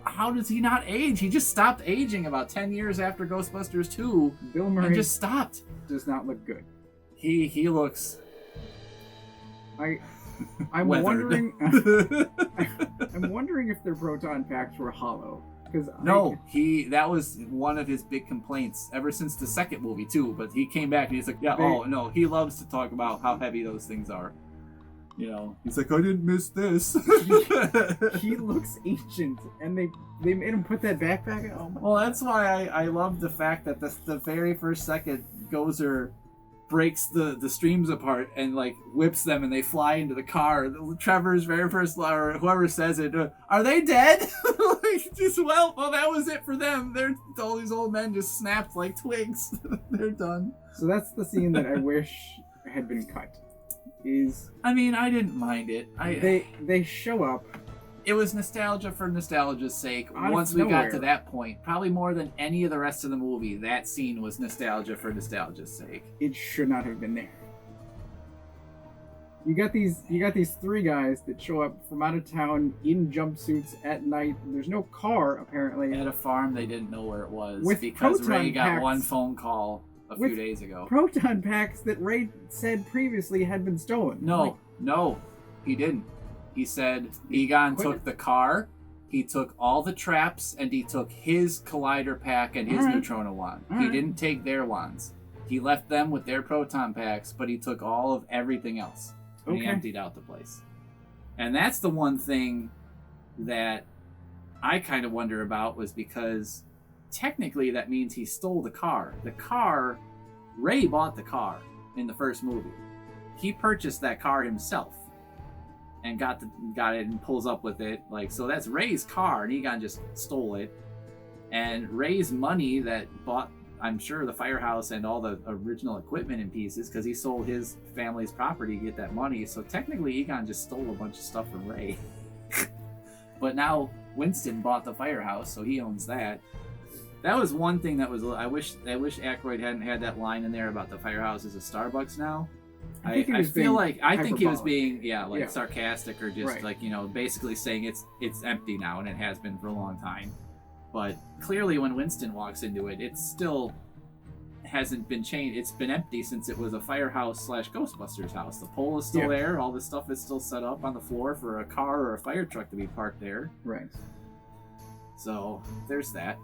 how does he not age? He just stopped aging about 10 years after Ghostbusters 2. Bill Murray and just stopped. Does not look good. He looks... I'm wondering... I'm wondering if their proton packs were hollow. That was one of his big complaints ever since the second movie, too. But he came back and he's like, he loves to talk about how heavy those things are. You know, he's like, I didn't miss this. He looks ancient, and they made him put that backpack on. Well, that's why I love the fact that the very first second Gozer breaks the streams apart and like whips them, and they fly into the car. Trevor's very first line, or whoever says it, are they dead? Well, that was it for them. All these old men just snapped like twigs. They're done. So that's the scene that I wish had been cut. I mean, I didn't mind it. They show up. It was nostalgia for nostalgia's sake. Once we got to that point, probably more than any of the rest of the movie, that scene was nostalgia for nostalgia's sake. It should not have been there. You got these three guys that show up from out of town in jumpsuits at night. There's no car apparently. At a farm they didn't know where it was with because Ray got packs, one phone call a few days ago. Proton packs that Ray said previously had been stolen. No, he didn't. He said Egon took the car, he took all the traps, and he took his collider pack and his neutrona wand. He didn't take their wands. He left them with their proton packs, but he took all of everything else. And he emptied out the place. And that's the one thing that I kind of wonder about, was because technically that means he stole the car. Ray bought the car in the first movie. He purchased that car himself and got it and pulls up with it. Like, so that's Ray's car, and Egon just stole it. And Ray's money that bought, I'm sure, the firehouse and all the original equipment in pieces, because he sold his family's property to get that money. So technically Egon just stole a bunch of stuff from Ray. But now Winston bought the firehouse, so he owns that. That was one thing that was... I wish Aykroyd hadn't had that line in there about the firehouse is a Starbucks now. I think he was being sarcastic, or just like, you know, basically saying it's empty now, and it has been for a long time. But clearly when Winston walks into it, it still hasn't been changed. It's been empty since it was a firehouse / Ghostbusters house. The pole is still there. All this stuff is still set up on the floor for a car or a fire truck to be parked there. Right. So there's that.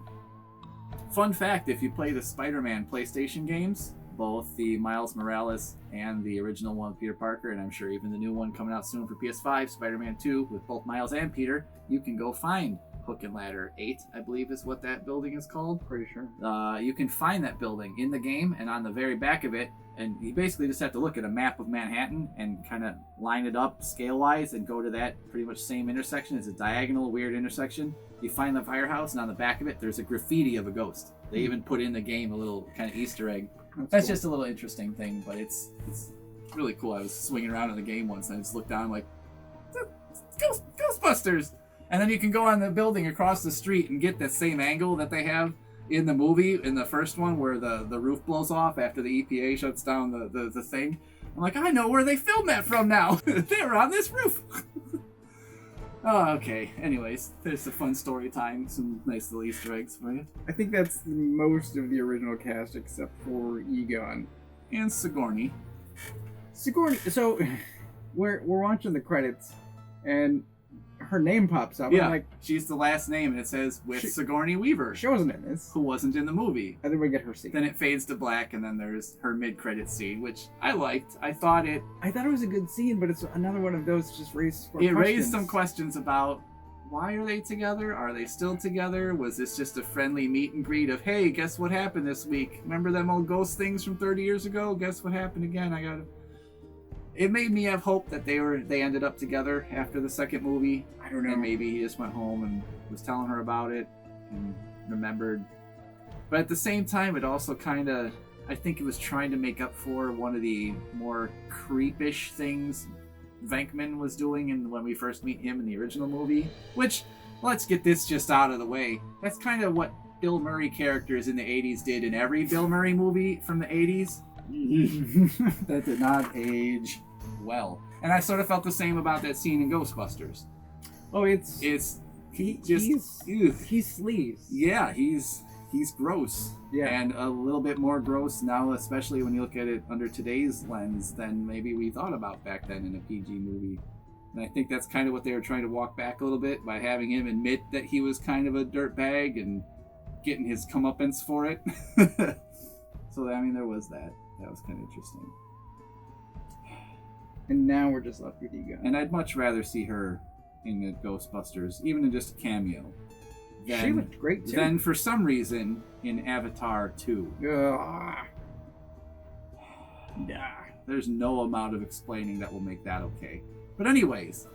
Fun fact, if you play the Spider-Man PlayStation games, both the Miles Morales and the original one with Peter Parker, and I'm sure even the new one coming out soon for PS5, Spider-Man 2, with both Miles and Peter, you can go find Hook and Ladder 8, I believe is what that building is called. Pretty sure. You can find that building in the game, and on the very back of it, and you basically just have to look at a map of Manhattan and kind of line it up scale-wise and go to that pretty much same intersection. It's a diagonal, weird intersection. You find the firehouse, and on the back of it, there's a graffiti of a ghost. They even put in the game a little kind of Easter egg. That's cool. Just a little interesting thing, but it's really cool. I was swinging around in the game once, and I just looked down like, Ghostbusters! And then you can go on the building across the street and get that same angle that they have in the movie, in the first one, where the roof blows off after the EPA shuts down the thing. I'm like, I know where they filmed that from now. They were on this roof. Oh, okay. Anyways, there's a fun story time. Some nice little Easter eggs for you. I think that's most of the original cast except for Egon. And Sigourney. So, we're watching the credits, and her name pops up. Yeah, I'm like, she's the last name, and it says with Sigourney Weaver. she wasn't in this. Who wasn't in the movie. And then we get her scene. Then it fades to black, and then there's her mid-credit scene, which I liked. I thought it was a good scene, but it's another one of those just raised raised some questions about why are they together? Are they still together? Was this just a friendly meet and greet of, hey, guess what happened this week? Remember them old ghost things from 30 years ago? Guess what happened again? It made me have hope that they ended up together after the second movie. I don't know. And maybe he just went home and was telling her about it and remembered. But at the same time, it also kind of, I think it was trying to make up for one of the more creepish things Venkman was doing when we first meet him in the original movie. Which, let's get this just out of the way. That's kind of what Bill Murray characters in the 80s did in every Bill Murray movie from the 80s. That did not age well. And I sort of felt the same about that scene in Ghostbusters. Oh, he's sleaze. Yeah, he's gross. Yeah. And a little bit more gross now, especially when you look at it under today's lens than maybe we thought about back then in a PG movie. And I think that's kind of what they were trying to walk back a little bit by having him admit that he was kind of a dirtbag and getting his comeuppance for it. So, I mean, there was that. That was kind of interesting. And now we're just left with Egon. And I'd much rather see her in the Ghostbusters, even in just a cameo. She looked great, too. Then, for some reason, in Avatar 2. Nah. There's no amount of explaining that will make that okay. But anyways,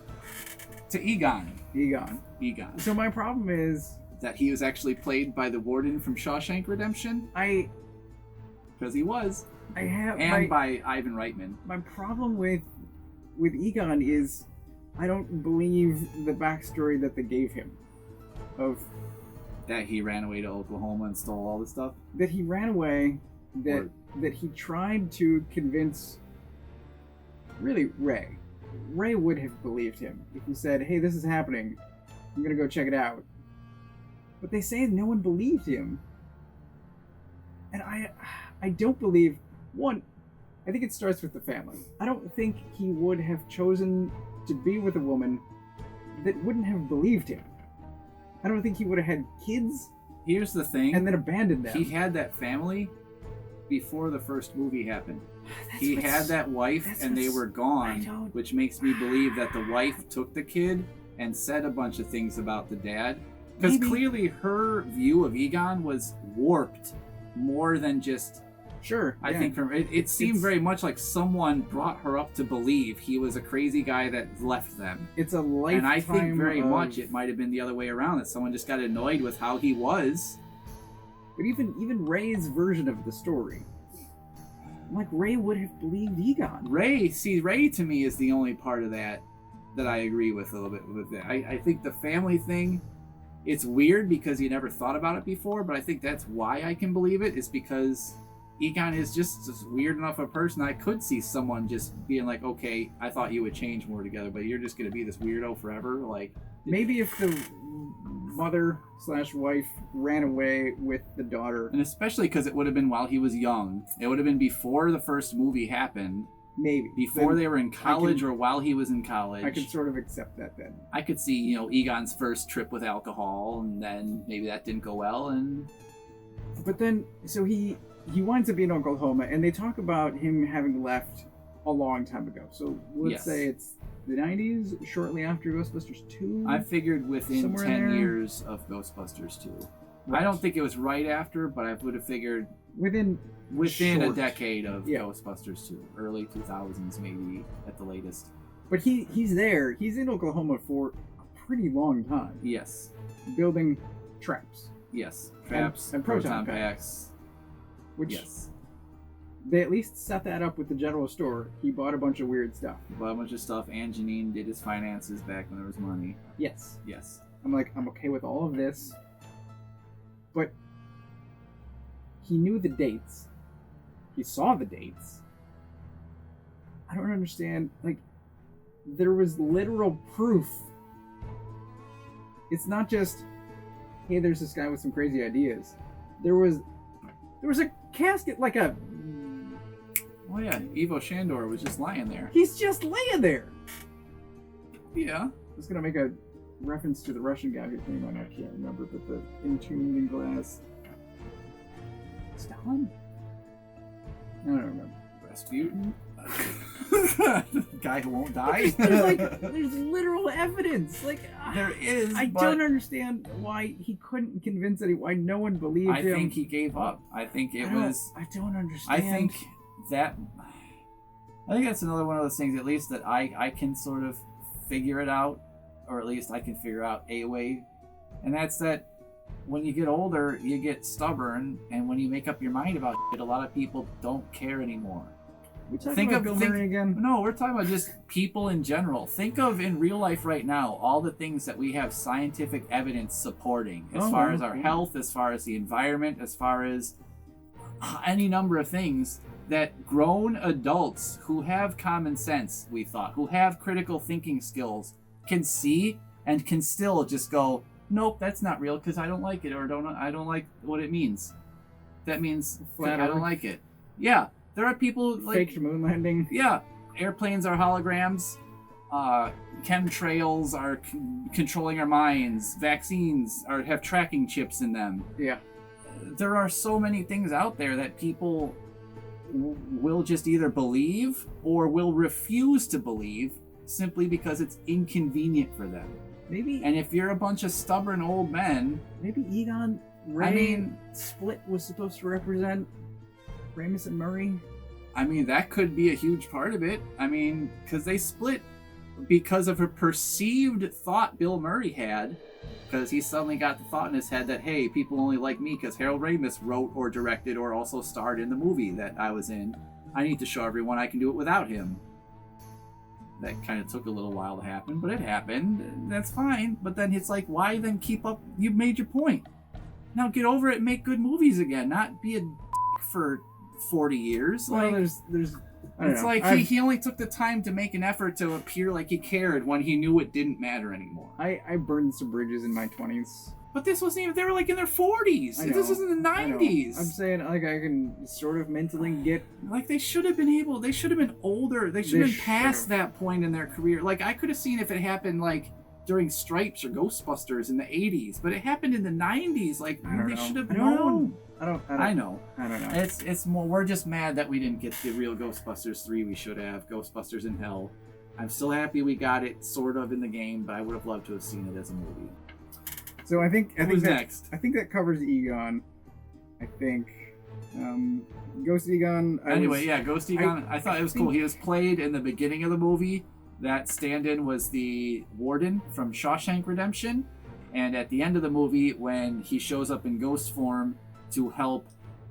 to Egon. So my problem is that he was actually played by the warden from Shawshank Redemption. Because he was. By Ivan Reitman. My problem with Egon is I don't believe the backstory that they gave him. Of that he ran away to Oklahoma and stole all this stuff? That he ran away, that he tried to convince really Ray. Ray would have believed him if he said, hey, this is happening. I'm gonna go check it out. But they say no one believed him. And I don't believe, one, I think it starts with the family. I don't think he would have chosen to be with a woman that wouldn't have believed him. I don't think he would have had kids. Here's the thing. And then abandoned them. He had that family before the first movie happened. He had that wife and they were gone, which makes me believe that the wife took the kid and said a bunch of things about the dad. Because clearly her view of Egon was warped more than just... Sure. I think from it seemed very much like someone brought her up to believe he was a crazy guy that left them. It's a lifetime. And I think very much it might have been the other way around, that someone just got annoyed with how he was. But even Ray's version of the story, like Ray would have believed Egon. Ray to me is the only part of that I agree with a little bit with that. I think the family thing, it's weird because you never thought about it before, but I think that's why I can believe it, is because Egon is just weird enough a person. I could see someone just being like, okay, I thought you would change more together, but you're just going to be this weirdo forever. Like, maybe if the mother/wife ran away with the daughter. And especially because it would have been while he was young. It would have been before the first movie happened. Maybe. Before they were in college or while he was in college. I could sort of accept that then. I could see, Egon's first trip with alcohol, and then maybe that didn't go well, and... But then, so he winds up in Oklahoma, and they talk about him having left a long time ago. So let's say it's the 90s, shortly after Ghostbusters 2? I figured within 10 years of Ghostbusters 2. Right. I don't think it was right after, but I would have figured... Within a decade of Ghostbusters 2. Early 2000s, maybe, at the latest. But he's there. He's in Oklahoma for a pretty long time. Yes. Building traps. Yes. Traps and proton packs. Which they at least set that up with the general store. He bought a bunch of weird stuff. He bought a bunch of stuff, and Janine did his finances back when there was money. Yes. Yes. I'm okay with all of this. But he knew the dates. He saw the dates. I don't understand. There was literal proof. It's not just, hey, there's this guy with some crazy ideas. There was a casket, Oh yeah, Ivo Shandor was just lying there. He's just laying there. Yeah. I was gonna make a reference to the Russian guy whose name I can't remember, but the Entombed in Glass. Stalin? I don't remember. Rasputin? Guy who won't die? There's literal evidence. There is. I don't understand why he couldn't convince why no one believed him. I think he gave up. I think it was. I don't understand. I think that's another one of those things, at least, that I can sort of figure it out, or at least I can figure out a way, and that's that when you get older, you get stubborn, and when you make up your mind about it, a lot of people don't care anymore. We talking about Bill Murray again? No, we're talking about just people in general. Think of in real life right now all the things that we have scientific evidence supporting, as far as our health, as far as the environment, as far as any number of things that grown adults who have common sense, we thought, who have critical thinking skills, can see and can still just go, nope, that's not real because I don't like it, or I don't like what it means. That means I don't like it. Yeah. There are people like faked moon landing. Yeah, airplanes are holograms. Chemtrails are controlling our minds. Vaccines have tracking chips in them. Yeah, there are so many things out there that people will just either believe or will refuse to believe simply because it's inconvenient for them. Maybe. And if you're a bunch of stubborn old men, maybe Egon Ray split was supposed to represent Ramis and Murray. I mean, that could be a huge part of it. I mean, because they split because of a perceived thought Bill Murray had, because he suddenly got the thought in his head that, hey, people only like me because Harold Ramis wrote or directed or also starred in the movie that I was in. I need to show everyone I can do it without him. That kind of took a little while to happen, but it happened. That's fine. But then it's like, why then keep up? You've made your point. Now get over it and make good movies again, not be a for 40 years. Well, like, there's it's like he only took the time to make an effort to appear like he cared when he knew it didn't matter anymore. I burned some bridges in my 20s. But this wasn't even, they were like in their 40s. This was in the 90s. I'm saying, like, I can sort of mentally get... Like, they should have been older. They should have been past that point in their career. Like, I could have seen if it happened, like, during Stripes or Ghostbusters in the 80s, but it happened in the 90s. Like, they should have known. I know. It's more, we're just mad that we didn't get the real Ghostbusters 3 we should have, Ghostbusters in Hell. I'm still happy we got it sort of in the game, but I would have loved to have seen it as a movie. So I think next? I think that covers Egon. I think Ghost Egon. Ghost Egon. I thought it was cool. He was played in the beginning of the movie. That stand-in was the warden from Shawshank Redemption, and at the end of the movie, when he shows up in ghost form to help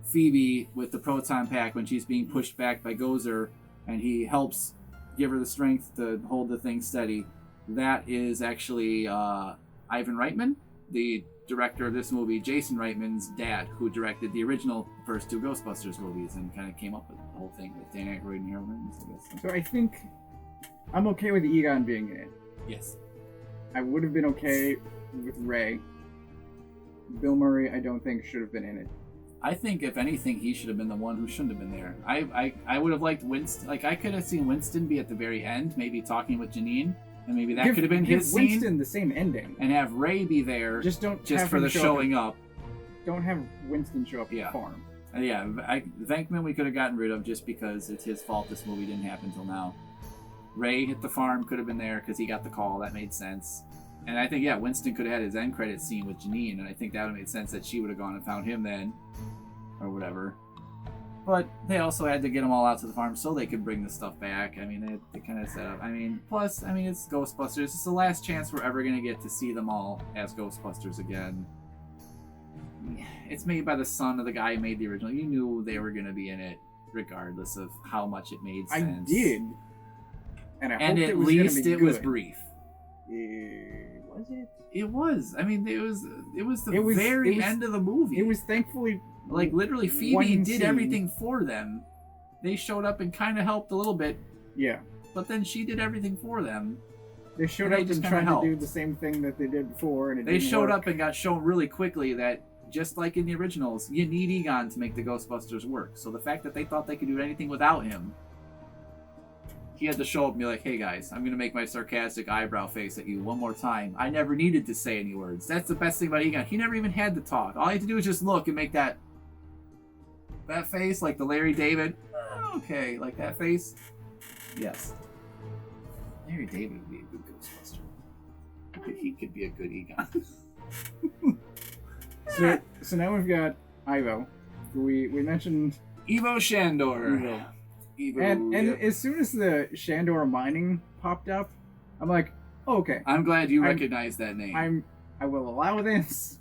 Phoebe with the proton pack when she's being pushed back by Gozer, and he helps give her the strength to hold the thing steady. That is actually Ivan Reitman, the director of this movie, Jason Reitman's dad, who directed the original first two Ghostbusters movies and kind of came up with the whole thing with Dan Aykroyd and Harold Ramis, I guess. So I think I'm okay with Egon being in it. Yes. I would have been okay with Ray. Bill Murray, I don't think should have been in it. I think, if anything, he should have been the one who shouldn't have been there. I would have liked Winston. Like, I could have seen Winston be at the very end, maybe talking with Janine, and maybe that could have been his scene. Give Winston the same ending. And have Ray be there just for the showing up. Don't have Winston show up at the farm. Venkman we could have gotten rid of just because it's his fault this movie didn't happen until now. Ray at the farm could have been there because he got the call. That made sense. And I think, Winston could have had his end credit scene with Janine, and I think that would have made sense that she would have gone and found him then, or whatever. But they also had to get them all out to the farm so they could bring the stuff back. I mean, they kind of set up. I mean, plus, it's Ghostbusters. It's the last chance we're ever going to get to see them all as Ghostbusters again. It's made by the son of the guy who made the original. You knew they were going to be in it, regardless of how much it made sense. I did. And I hoped at least it was brief. Was it? It was. I mean, it was the very end of the movie. It was thankfully... Like, literally, Phoebe did everything for them. They showed up and kind of helped a little bit. Yeah. But then she did everything for them. They showed up and tried to do the same thing that they did before, and they showed up and got shown really quickly that, just like in the originals, you need Egon to make the Ghostbusters work. So the fact that they thought they could do anything without him, he had to show up and be like, hey guys, I'm gonna make my sarcastic eyebrow face at you one more time. I never needed to say any words. That's the best thing about Egon. He never even had to talk. All he had to do was just look and make that face, like the Larry David. Okay, like that face. Yes. Larry David would be a good Ghostbuster. He could be a good Egon. So now we've got Ivo. We mentioned Ivo Shandor. Ivo. And as soon as the Shandor mining popped up, I'm like, oh, okay. I'm glad you recognize that name. I will allow this.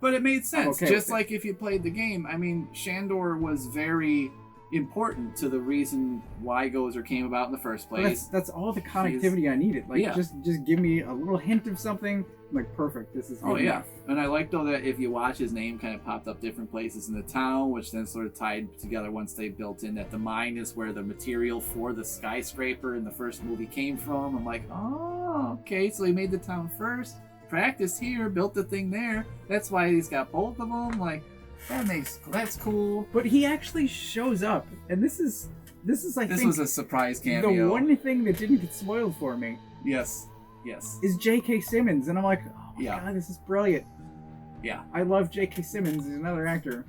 But it made sense. Okay Just like if you played the game. I mean, Shandor was very important to the reason why Gozer came about in the first place. That's all the connectivity I needed. Like, just give me a little hint of something. I'm like, perfect. This is good enough. And I like, though, that if you watch, his name kind of popped up different places in the town, which then sort of tied together once they built in that the mine is where the material for the skyscraper in the first movie came from. I'm like, oh, okay, so he made the town first, practiced here, built the thing there. That's why he's got both of them. Like, that's cool. But he actually shows up, and this is I think, was a surprise cameo. The one thing that didn't get spoiled for me. Yes. Is J.K. Simmons, and I'm like, oh my god, this is brilliant. Yeah. I love J.K. Simmons. He's another actor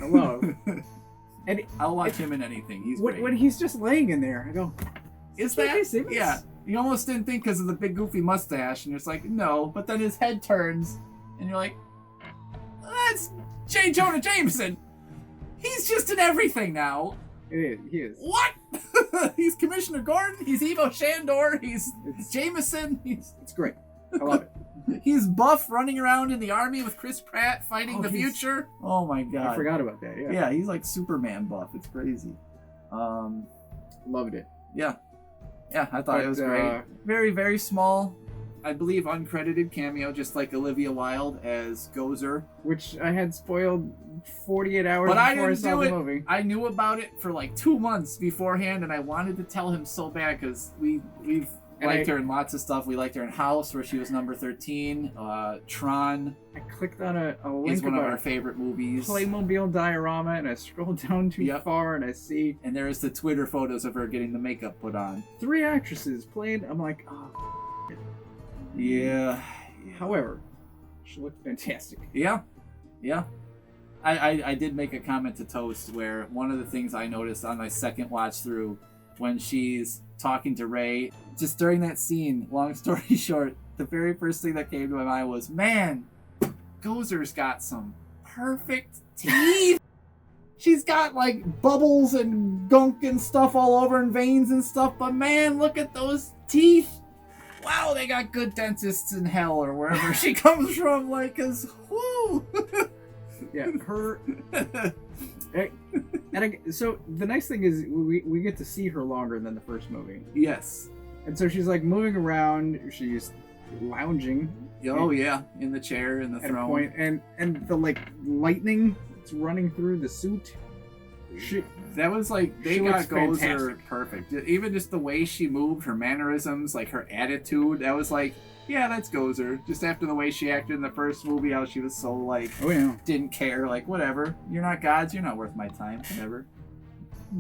I love. And I'll watch him in anything. He's great. When he's just laying in there, I go, is that J.K. Simmons? Yeah. You almost didn't think because of the big goofy mustache, and it's like, no. But then his head turns, and you're like, that's J. Jonah Jameson. He's just in everything now. It is. He is. What? He's Commissioner Gordon. He's Ivo Shandor. He's Jameson. It's great. I love it. He's buff, running around in the army with Chris Pratt, fighting the future. Oh my god! I forgot about that. Yeah, he's like Superman buff. It's crazy. Loved it. Yeah, I thought it was great. Very, very small, I believe, uncredited cameo, just like Olivia Wilde as Gozer, which I had spoiled 48 hours before I saw the movie. I knew about it for like 2 months beforehand, and I wanted to tell him so bad because we've liked her in lots of stuff. We liked her in House, where she was number 13. Tron. I clicked on a link. It's one of our favorite movies. Playmobil diorama, and I scrolled down too far, and I see. And there's the Twitter photos of her getting the makeup put on. 3 actresses played. I'm like, oh. Yeah. However, she looked fantastic. Yeah. I did make a comment to Toast where one of the things I noticed on my second watch through when she's talking to Ray, just during that scene, long story short, the very first thing that came to my mind was, man, Gozer's got some perfect teeth. She's got like bubbles and gunk and stuff all over and veins and stuff, but man, look at those teeth. Wow, they got good dentists in hell or wherever she comes from, like, 'cause whoo. Yeah, her. So the nice thing is we get to see her longer than the first movie. Yes. And so she's like moving around. She's lounging. Oh yeah, in the chair in the throne. A point, and the like lightning that's running through the suit. That was like they got Gozer perfect. Even just the way she moved, her mannerisms, like her attitude. That was like, yeah, that's Gozer. Just after the way she acted in the first movie, how she was so like, oh yeah, didn't care, like whatever. You're not gods. You're not worth my time. Whatever.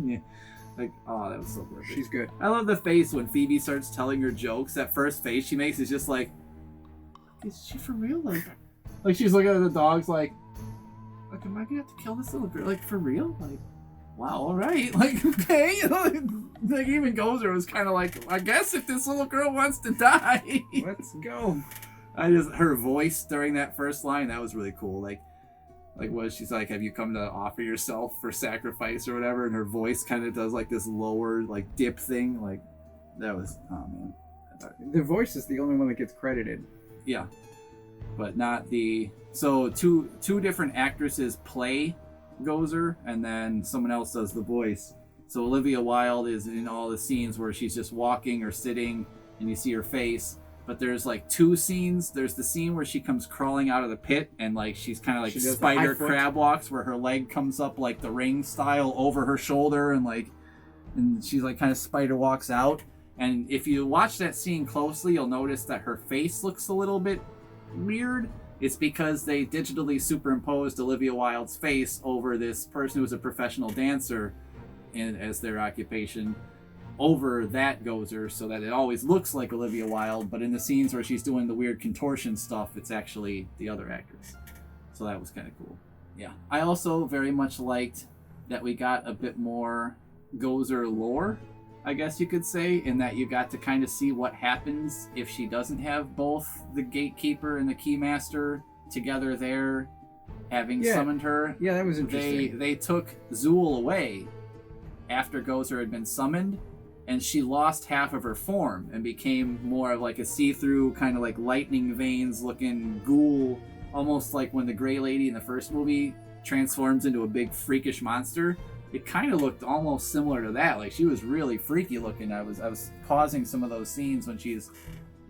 Yeah. Like, oh, that was so perfect. She's good. I love the face when Phoebe starts telling her jokes. That first face she makes is just like, is she for real? Like she's looking at the dogs like, am I gonna have to kill this little girl? Like, for real? Like, wow, all right. Like, okay. Like even Gozer was kind of like, I guess if this little girl wants to die, let's go. Her voice during that first line, that was really cool. Like what she's like, have you come to offer yourself for sacrifice or whatever? And her voice kind of does like this lower, like dip thing. Like that was, oh man. The voice is the only one that gets credited. Yeah, but not the. So two different actresses play Gozer, and then someone else does the voice. So Olivia Wilde is in all the scenes where she's just walking or sitting, and you see her face. But there's like 2 scenes. There's the scene where she comes crawling out of the pit, and like she's kind of like spider crab walks, where her leg comes up like the ring style over her shoulder, and she's like kind of spider walks out. And if you watch that scene closely, you'll notice that her face looks a little bit weird. It's because they digitally superimposed Olivia Wilde's face over this person who's a professional dancer as their occupation. over that Gozer so that it always looks like Olivia Wilde, but in the scenes where she's doing the weird contortion stuff, it's actually the other actress. So that was kind of cool. Yeah. I also very much liked that we got a bit more Gozer lore, I guess you could say, in that you got to kind of see what happens if she doesn't have both the Gatekeeper and the Keymaster together there, having summoned her. Yeah, that was interesting. They took Zuul away after Gozer had been summoned, and she lost half of her form and became more of like a see-through kind of like lightning veins looking ghoul, almost like when the Grey Lady in the first movie transforms into a big freakish monster. It kind of looked almost similar to that. Like, she was really freaky looking. I was pausing some of those scenes when she's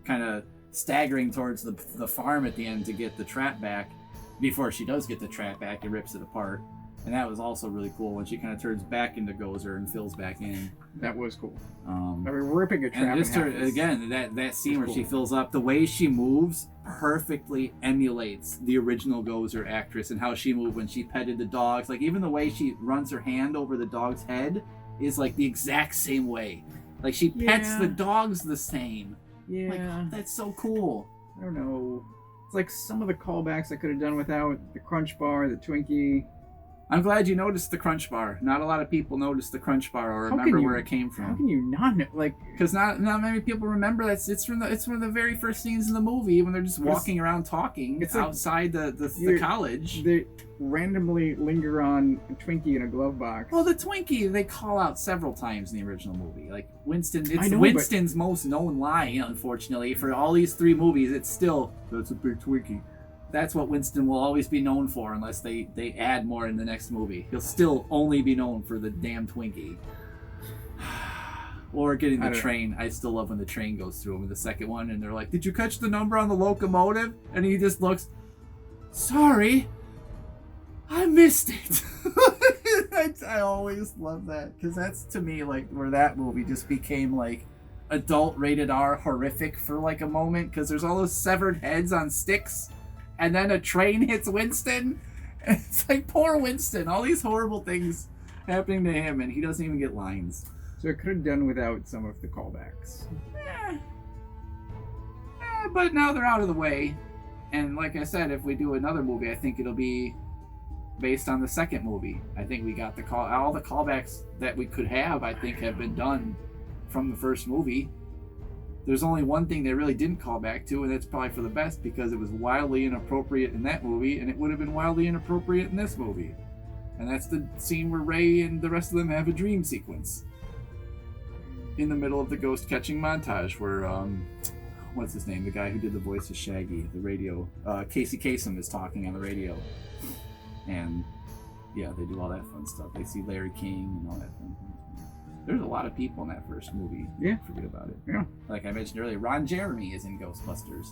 kind of staggering towards the farm at the end to get the trap back. Before she does get the trap back, it rips it apart. And that was also really cool when she kind of turns back into Gozer and fills back in. That was cool. Ripping a trap and just again, that scene where cool. She fills up, the way she moves perfectly emulates the original Gozer actress and how she moved when she petted the dogs. Like, even the way she runs her hand over the dog's head is like the exact same way. Like, she pets the dogs the same. Yeah. Like, that's so cool. I don't know. It's like some of the callbacks I could have done without the Crunch Bar, the Twinkie. I'm glad you noticed the Crunch Bar. Not a lot of people noticed the Crunch Bar or remember where it came from. How can you not know? Like, because not many people remember that. It's one of the very first scenes in the movie when they're just walking around talking. It's outside the college. They randomly linger on a Twinkie in a glove box. Well, the Twinkie they call out several times in the original movie. Like Winston, it's Winston's most known line. Unfortunately, for all these 3 movies, it's still that's a big Twinkie. That's what Winston will always be known for unless they add more in the next movie. He'll still only be known for the damn Twinkie. Or getting the train. I still love when the train goes through him in the second one and they're like, did you catch the number on the locomotive? And he just looks, sorry, I missed it. I always love that because that's to me like where that movie just became like adult rated R horrific for like a moment because there's all those severed heads on sticks. And then a train hits Winston. And it's like, poor Winston. All these horrible things happening to him, and he doesn't even get lines. So it could have done without some of the callbacks. But now they're out of the way. And like I said, if we do another movie, I think it'll be based on the second movie. I think we got all the callbacks that we could have, I think, have been done from the first movie. There's only one thing they really didn't call back to, and that's probably for the best because it was wildly inappropriate in that movie, and it would have been wildly inappropriate in this movie. And that's the scene where Ray and the rest of them have a dream sequence. In the middle of the ghost catching montage where, what's his name? The guy who did the voice of Shaggy, the radio, Casey Kasem is talking on the radio. And, yeah, they do all that fun stuff. They see Larry King and all that fun stuff. There's a lot of people in that first movie. Yeah. Forget about it. Yeah. Like I mentioned earlier, Ron Jeremy is in Ghostbusters.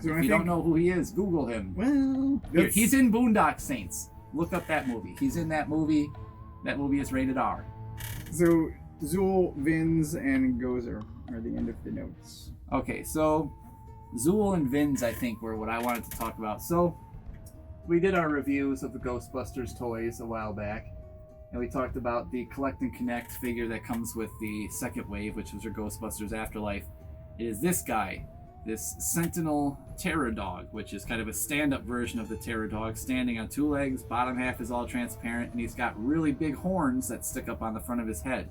So if you don't know who he is, Google him. Well, he's in Boondock Saints. Look up that movie. He's in that movie. That movie is rated R. So Zuul, Vinz, and Gozer are the end of the notes. Okay, so Zuul and Vinz, I think, were what I wanted to talk about. So we did our reviews of the Ghostbusters toys a while back. And we talked about the Collect and Connect figure that comes with the second wave, which was your Ghostbusters Afterlife. It is this guy, this Sentinel Terror Dog, which is kind of a stand-up version of the Terror Dog, standing on 2 legs, bottom half is all transparent, and he's got really big horns that stick up on the front of his head.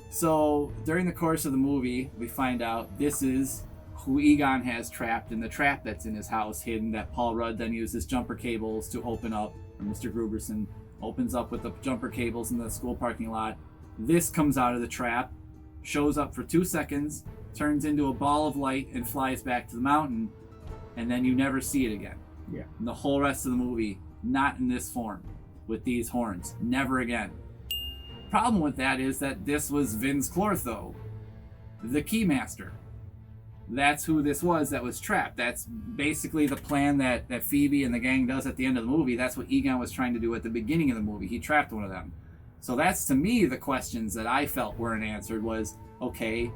So, during the course of the movie, we find out this is who Egon has trapped in the trap that's in his house hidden that Paul Rudd then uses jumper cables to open up. Mr. Gruberson opens up with the jumper cables in the school parking lot. This comes out of the trap, shows up for 2 seconds, turns into a ball of light, and flies back to the mountain, and then you never see it again. Yeah. And the whole rest of the movie, not in this form, with these horns. Never again. Problem with that is that this was Vinz Clortho, the Keymaster. That's who this was that was trapped. That's basically the plan that Phoebe and the gang does at the end of the movie. That's what Egon was trying to do at the beginning of the movie. He trapped one of them. So that's, to me, the questions that I felt weren't answered was, okay,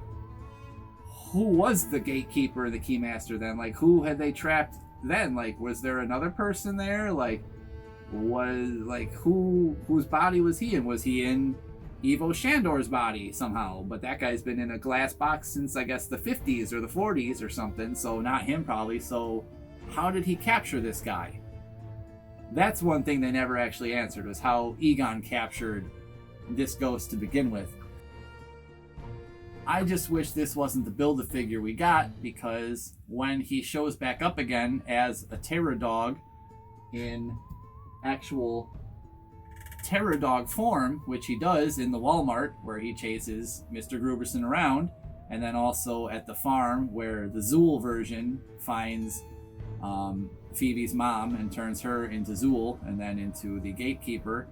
who was the gatekeeper and the keymaster then? Like, who had they trapped then? Like, was there another person there? Like, was like, whose body was he in? Was he in Ivo Shandor's body somehow? But that guy's been in a glass box since, I guess, the 50s or the 40s or something, so not him probably. So how did he capture this guy? That's one thing they never actually answered, was how Egon captured this ghost to begin with. I just wish this wasn't the Build-A-Figure we got, because when he shows back up again as a terror dog in actual terror dog form, which he does in the Wal-Mart, where he chases Mr. Gruberson around, and then also at the farm where the Zuul version finds Phoebe's mom and turns her into Zuul and then into the gatekeeper.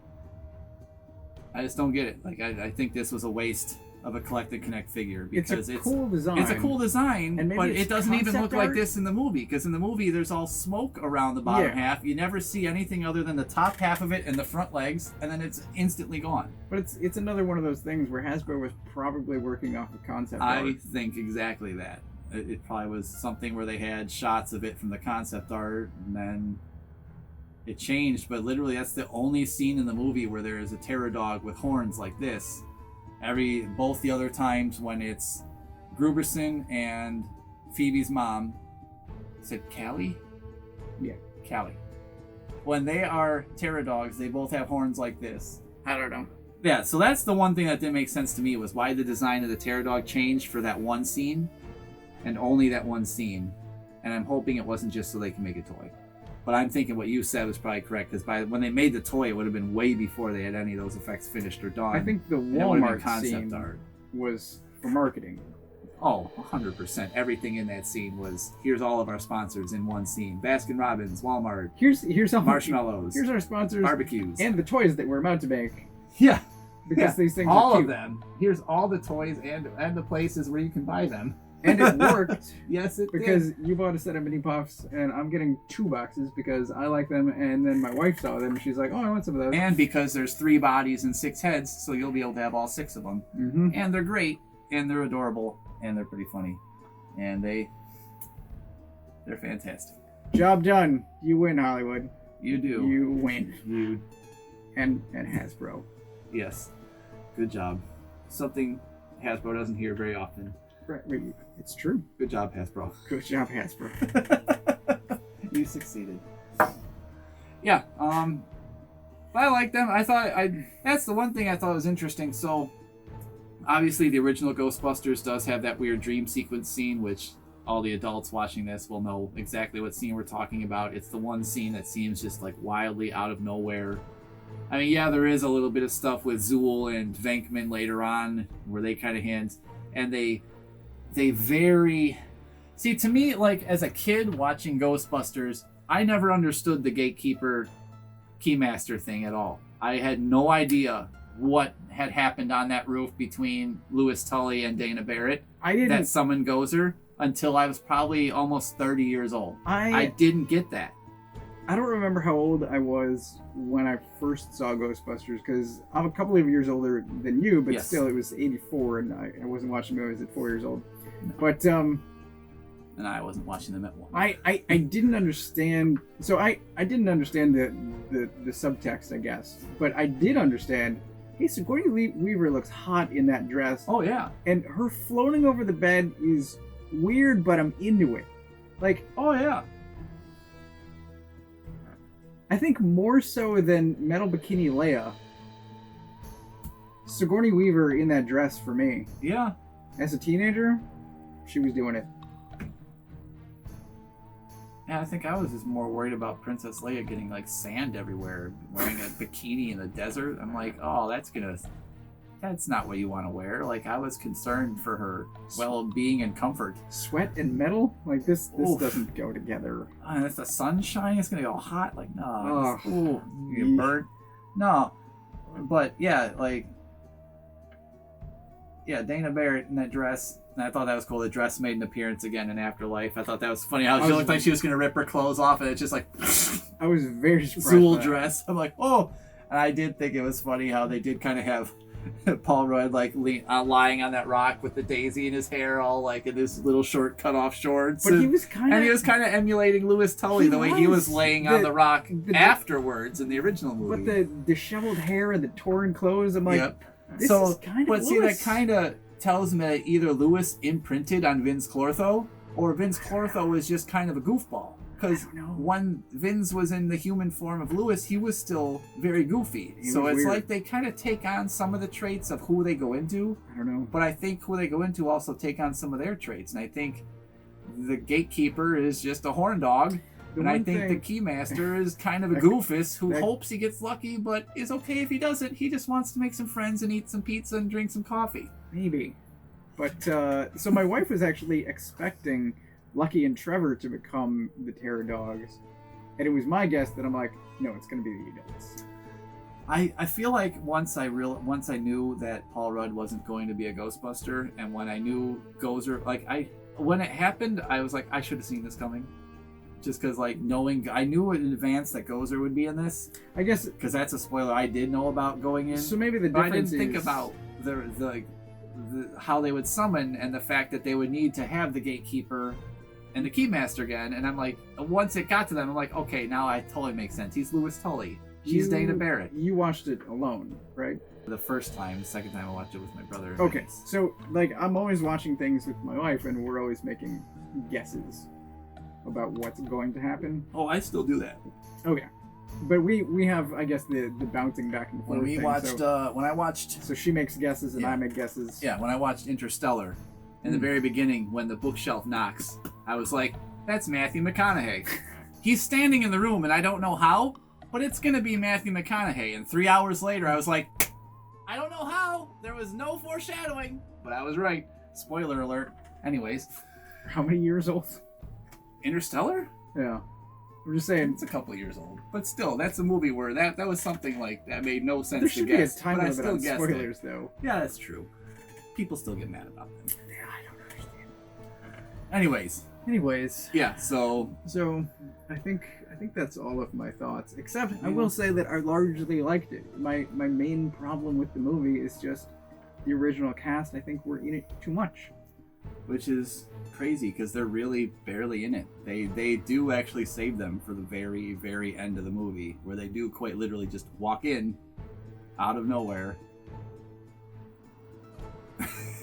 I just don't get it. Like, I think this was a waste of a Collect and Connect figure, because it's cool design. It's a cool design, but it doesn't even look like art? this in the movie, because in the movie there's all smoke around the bottom half. You never see anything other than the top half of it and the front legs, and then it's instantly gone. But it's another one of those things where Hasbro was probably working off the concept art. I think exactly that. It probably was something where they had shots of it from the concept art, and then it changed, but literally that's the only scene in the movie where there is a terror dog with horns like this. Both the other times when it's Gruberson and Phoebe's mom, is it Callie? Yeah. Callie. When they are terror dogs, they both have horns like this. I don't know. Yeah, so that's the one thing that didn't make sense to me, was why the design of the terror dog changed for that one scene, and only that one scene. And I'm hoping it wasn't just so they can make a toy. But I'm thinking what you said was probably correct, because when they made the toy, it would have been way before they had any of those effects finished or done. I think the Wal-Mart Scene was for marketing. Oh, 100%. Everything in that scene was, here's all of our sponsors in one scene. Baskin-Robbins, Walmart, Here's all marshmallows, here's our sponsors, barbecues, and the toys that we're about to make. Yeah. Because these things all are cute. of them. Here's all the toys and the places where you can buy them. And it worked. Yes, it because did. you bought a set of mini puffs, and I'm getting 2 boxes because I like them, and then my wife saw them, and she's like, oh, I want some of those. And because there's 3 bodies and 6 heads, so you'll be able to have all 6 of them. Mm-hmm. And they're great, and they're adorable, and they're pretty funny. And they're fantastic. Job done. You win, Hollywood. You do. You win. You. And Hasbro. Yes. Good job. Something Hasbro doesn't hear very often. Right. It's true. Good job, Hasbro. Good job, Hasbro. You succeeded. Yeah. But I like them. That's the one thing I thought was interesting. So, obviously, the original Ghostbusters does have that weird dream sequence scene, which all the adults watching this will know exactly what scene we're talking about. It's the one scene that seems just like wildly out of nowhere. I mean, yeah, there is a little bit of stuff with Zuul and Venkman later on where they kind of hint, and they very... See, to me, like, as a kid watching Ghostbusters, I never understood the gatekeeper keymaster thing at all. I had no idea what had happened on that roof between Louis Tully and Dana Barrett that summoned Gozer until I was probably almost 30 years old. I didn't get that. I don't remember how old I was when I first saw Ghostbusters, because I'm a couple of years older than you, but Yes. still, it was 84, and I wasn't watching movies at 4 years old. No. But And I wasn't watching them at 1. I didn't understand. So I didn't understand the subtext, I guess, but I did understand. Hey, Sigourney Weaver looks hot in that dress. Oh yeah. And her floating over the bed is weird, but I'm into it. Like, Oh yeah. I think more so than Metal Bikini Leia, Sigourney Weaver in that dress for me. Yeah. As a teenager, she was doing it. Yeah, I think I was just more worried about Princess Leia getting like sand everywhere, wearing a bikini in the desert. I'm like, oh, that's not what you want to wear. Like, I was concerned for her well-being and comfort. Sweat and metal? Like, this Oof. doesn't go together. And if the sun's shining, it's gonna go hot. Like, no, Ugh. ooh, you get burnt. No, but yeah, like, yeah, Dana Barrett in that dress. And I thought that was cool. The dress made an appearance again in Afterlife. I thought that was funny how she looked like she was gonna rip her clothes off, and it's just like I was very surprised. Zuul dress. I'm like, oh. And I did think it was funny how they did kind of have Paul Rudd like lying on that rock with the daisy in his hair, all like in his little short cut off shorts. But he was kind of emulating Louis Tully the way he was laying on the rock afterwards in the original movie. But the disheveled hair and the torn clothes, I'm like, yep. This is kind of Louis. See, that kind of tells me that either Louis imprinted on Vinz Clortho, or Vinz Clortho was just kind of a goofball. Because when Vinz was in the human form of Louis, he was still very goofy. So it's weird. Like they kind of take on some of the traits of who they go into. I don't know. But I think who they go into also take on some of their traits. And I think the gatekeeper is just a horn dog. And I think the keymaster is kind of a goofus who hopes he gets lucky, but is okay if he doesn't. He just wants to make some friends and eat some pizza and drink some coffee. Maybe. But, so my wife was actually expecting Lucky and Trevor to become the terror dogs, and it was my guess that I'm like, no, it's going to be the adults. I feel like once I knew that Paul Rudd wasn't going to be a Ghostbuster, and when I knew Gozer, when it happened, I was like, I should have seen this coming, just because I knew in advance that Gozer would be in this. I guess because that's a spoiler I did know about going in. So maybe the difference I didn't think about the how they would summon and the fact that they would need to have the gatekeeper and the Keymaster again, and I'm like, once it got to them, I'm like, okay, now it totally makes sense. He's Louis Tully. She's Dana Barrett. You watched it alone, right? The first time. The second time I watched it with my brother. Okay, so I'm always watching things with my wife, and we're always making guesses about what's going to happen. Oh, I still do that. Okay, but we have, I guess, the bouncing back and forth. When I watched, so she makes guesses and I make guesses. Yeah, when I watched Interstellar, in the very beginning, when the bookshelf knocks, I was like, that's Matthew McConaughey. He's standing in the room, and I don't know how, but it's going to be Matthew McConaughey. And 3 hours later, I was like, I don't know how. There was no foreshadowing, but I was right. Spoiler alert. Anyways. How many years old? Interstellar? Yeah. I'm just saying. It's a couple of years old. But still, that's a movie where that was something like that made no sense there should to guess. Be a time limit on spoilers, though. Yeah, that's true. People still get mad about them. Yeah, I don't understand. Anyways. Yeah, so I think that's all of my thoughts. Except I will say that I largely liked it. My main problem with the movie is just the original cast. I think we're in it too much. Which is crazy because they're really barely in it. They do actually save them for the very, very end of the movie, where they do quite literally just walk in out of nowhere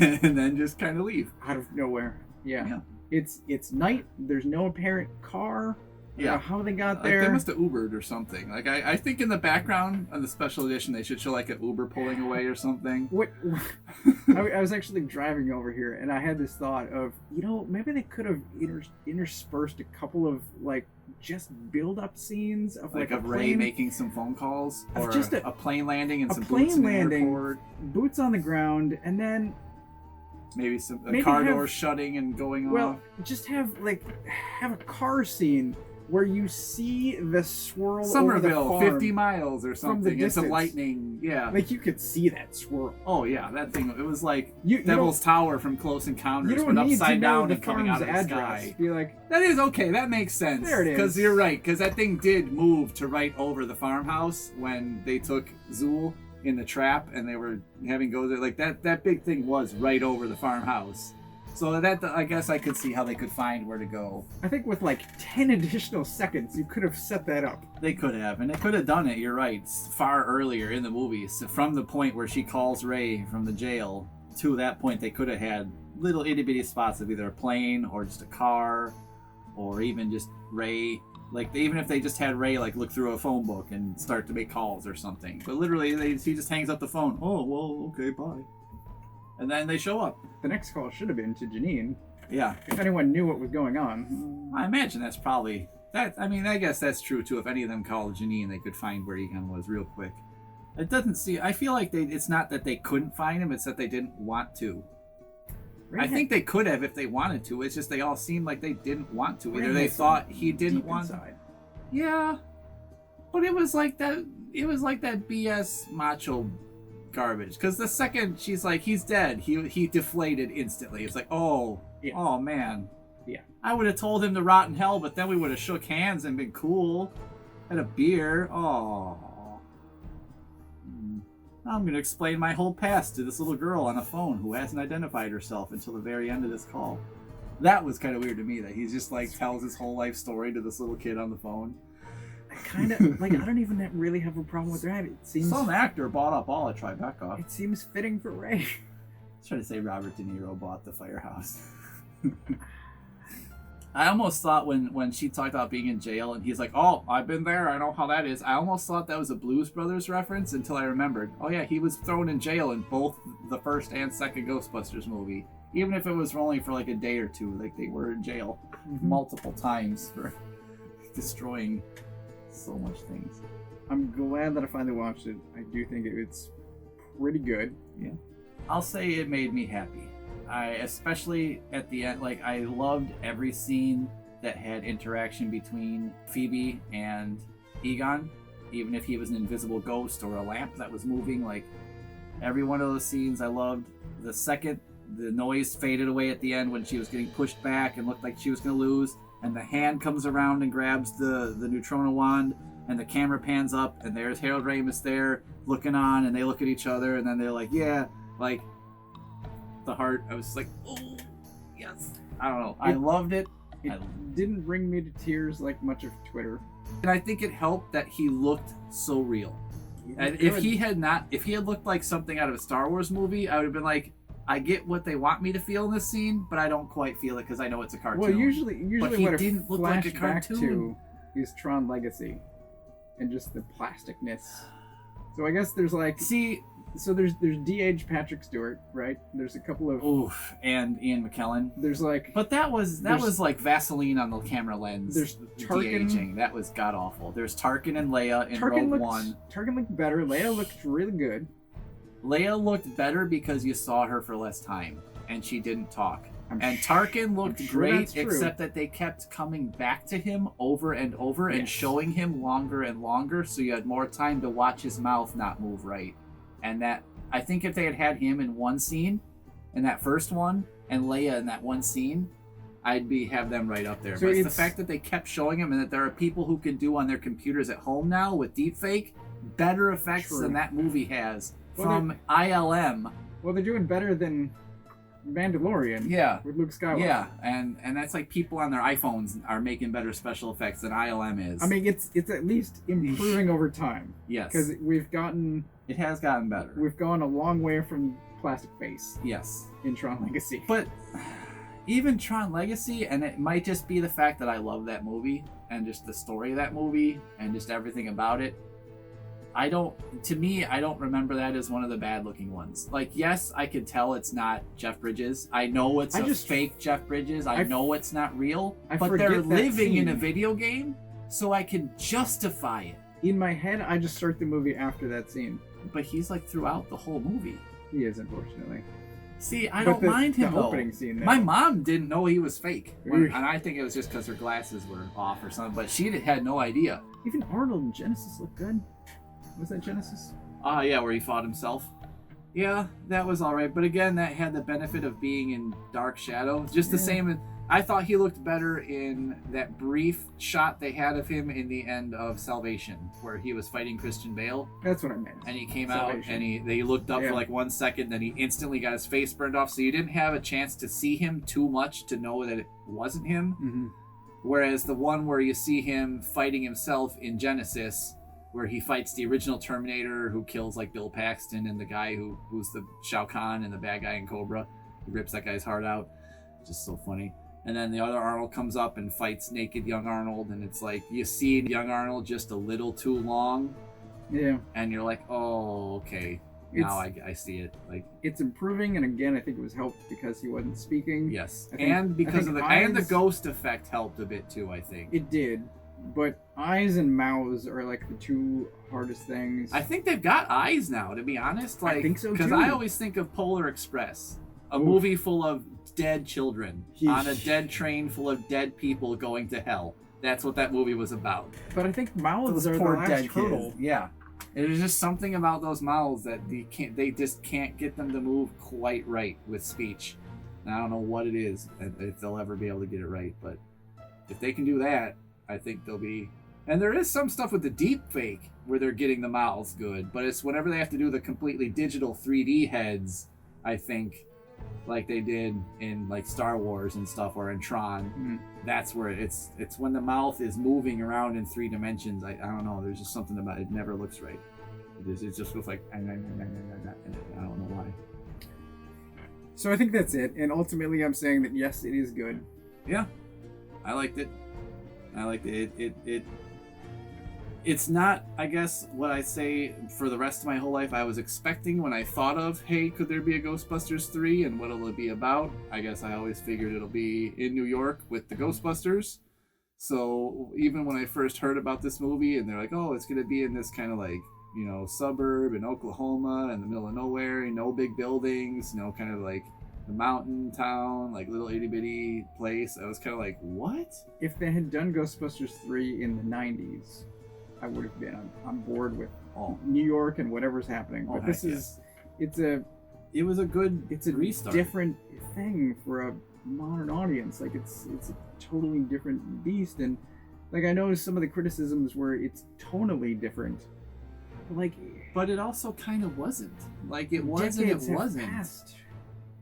and then just kind of leave. Out of nowhere. Yeah. It's night. There's no apparent car. Yeah. How they got there. They must have Ubered or something. I think in the background on the special edition they should show like an Uber pulling away or something. What? I was actually driving over here and I had this thought of, maybe they could have interspersed a couple of just build-up scenes of of Ray making some phone calls, or just a plane landing and some boots in the airport. Boots on the ground, and then maybe a car door shutting and going off. Well, just have a car scene where you see the swirl Somerville, over the farm 50 miles or something, and some lightning. Yeah. You could see that swirl. Oh, yeah, that thing, it was like Devil's Tower from Close Encounters, but upside down and coming out of the sky. Be like, that is okay, that makes sense. There it is. Because you're right, because that thing did move to right over the farmhouse when they took Zuul in the trap and they were having Gozer. That big thing was right over the farmhouse. So that, I guess I could see how they could find where to go. I think with 10 additional seconds, you could have set that up. They could have, and they could have done it, you're right, far earlier in the movie. So from the point where she calls Ray from the jail to that point, they could have had little itty-bitty spots of either a plane or just a car or even just Ray. Even if they just had Ray look through a phone book and start to make calls or something. But literally, he just hangs up the phone. Oh, well, okay, bye. And then they show up. The next call should have been to Janine. Yeah. If anyone knew what was going on. I imagine that's probably... I guess that's true, too. If any of them called Janine, they could find where Egon was real quick. It doesn't seem... I feel like it's not that they couldn't find him, it's that they didn't want to. I think they could have if they wanted to. It's just they all seemed like they didn't want to. Either they thought he didn't want... Inside. Yeah. But it was like that... It was like that BS macho garbage, because the second she's like, he's dead, he deflated instantly. It's like, oh man, yeah, I would have told him to rot in hell, but then we would have shook hands and been cool, had a beer. Oh I'm going to explain my whole past to this little girl on a phone who hasn't identified herself until the very end of this call. That was kind of weird to me, that he's just like tells his whole life story to this little kid on the phone. Kind of like, I don't even really have a problem with that. It seems some actor bought up all of Tribeca. It seems fitting for Ray. I was trying to say Robert De Niro bought the firehouse. I almost thought when she talked about being in jail and he's like, oh, I've been there, I know how that is. I almost thought that was a Blues Brothers reference until I remembered. Oh yeah, he was thrown in jail in both the first and second Ghostbusters movie. Even if it was only for like a day or two, like they were in jail multiple times for destroying so much things. I'm glad that I finally watched it. I do think it's pretty good. Yeah. I'll say it made me happy. Especially at the end, like I loved every scene that had interaction between Phoebe and Egon, even if he was an invisible ghost or a lamp that was moving. Like every one of those scenes I loved. The second the noise faded away at the end when she was getting pushed back and looked like she was going to lose, and the hand comes around and grabs the neutrona wand, and the camera pans up and there's Harold Ramis there looking on, and they look at each other and then they're like, yeah, like the heart. I was like, oh yes. I don't know. I loved it. It didn't bring me to tears like much of Twitter. And I think it helped that he looked so real. And if he had looked like something out of a Star Wars movie, I would have been like, I get what they want me to feel in this scene, but I don't quite feel it because I know it's a cartoon. Well, usually but he what didn't look like a cartoon. To is Tron Legacy, and just the plasticness. So I guess there's like there's D.H. Patrick Stewart, right? There's a couple of and Ian McKellen. There's like, but that was like Vaseline on the camera lens. There's Tarkin. De-aging. That was god awful. There's Tarkin and Leia in Rogue One. Tarkin looked better. Leia looked really good. Leia looked better because you saw her for less time and she didn't talk. Tarkin looked great, except that they kept coming back to him over and over and showing him longer and longer, so you had more time to watch his mouth not move right. And that, I think if they had him in one scene, in that first one, and Leia in that one scene, I'd have them right up there. So but it's the fact that they kept showing him, and that there are people who can do on their computers at home now with deepfake better effects than that movie has from ILM. Well, they're doing better than Mandalorian. Yeah. With Luke Skywalker. Yeah, and that's like people on their iPhones are making better special effects than ILM is. I mean, it's at least improving over time. Yes. Because it has gotten better. We've gone a long way from plastic face. Yes. In Tron Legacy. But even Tron Legacy, and it might just be the fact that I love that movie and just the story of that movie and just everything about it. I don't remember that as one of the bad looking ones. Like, yes, I could tell it's not Jeff Bridges. I know it's a fake Jeff Bridges. I know it's not real. But they're living in a video game, so I can justify it. In my head, I just start the movie after that scene. But he's like throughout the whole movie. He is, unfortunately. See, I don't mind him, though. Opening scene, though. My mom didn't know he was fake. And I think it was just because her glasses were off or something. But she had no idea. Even Arnold in Genesis looked good. Was that Genesis? Yeah, where he fought himself. Yeah, that was alright. But again, that had the benefit of being in dark shadow. Just the same. I thought he looked better in that brief shot they had of him in the end of Salvation, where he was fighting Christian Bale. That's what I meant. And he came out and they looked up for like 1 second, then he instantly got his face burned off, so you didn't have a chance to see him too much to know that it wasn't him. Mm-hmm. Whereas the one where you see him fighting himself in Genesis, where he fights the original Terminator who kills like Bill Paxton and the guy who's the Shao Kahn and the bad guy in Cobra. He rips that guy's heart out. Just so funny. And then the other Arnold comes up and fights naked young Arnold, and it's like you see young Arnold just a little too long. Yeah. And you're like, oh, okay. Now I see it. Like, it's improving, and again, I think it was helped because he wasn't speaking. Yes. And because of the ghost effect helped a bit too, I think. It did. But eyes and mouths are like the two hardest things. I think they've got eyes now, to be honest. Like, I think so too. Because I always think of Polar Express, a movie full of dead children on a dead train full of dead people going to hell. That's what that movie was about. But I think mouths are the last hurdle. Yeah. There's just something about those mouths that they just can't get them to move quite right with speech. And I don't know what it is, if they'll ever be able to get it right, but if they can do that, I think they'll be... And there is some stuff with the deep fake where they're getting the mouths good, but it's whenever they have to do the completely digital 3D heads, I think, like they did in like Star Wars and stuff, or in Tron. That's where it's when the mouth is moving around in 3 dimensions. I don't know. There's just something about it. It never looks right. It just feels like I don't know why. So I think that's it. And ultimately, I'm saying that yes, it is good. Yeah, I liked it. It's not, I guess, what I say for the rest of my whole life I was expecting when I thought of, hey, could there be a Ghostbusters 3 and what'll it be about? I guess I always figured it'll be in New York with the Ghostbusters. So even when I first heard about this movie and they're like, oh, it's going to be in this kind of like, you know, suburb in Oklahoma in the middle of nowhere, no big buildings, kind of like the mountain town, like little itty bitty place. I was kind of like, what? If they had done Ghostbusters 3 in the 90s, I would have been on board with New York and whatever's happening. But this is, it was a good restart. Different thing for a modern audience. Like it's a totally different beast. And like I know some of the criticisms where it's tonally different. But it also kind of wasn't. Like it was and it wasn't. Passed.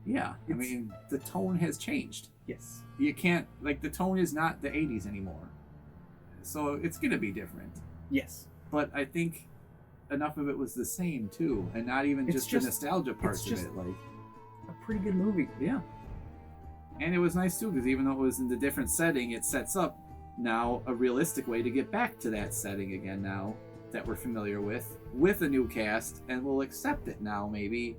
Yeah, I mean the tone has changed. Yes. You can't the tone is not the 80s anymore. So it's gonna be different. Yes. But I think enough of it was the same too, and not even just the nostalgia parts of it. Like a pretty good movie. Yeah. And it was nice too, because even though it was in the different setting, it sets up now a realistic way to get back to that setting again now that we're familiar with a new cast, and we'll accept it now maybe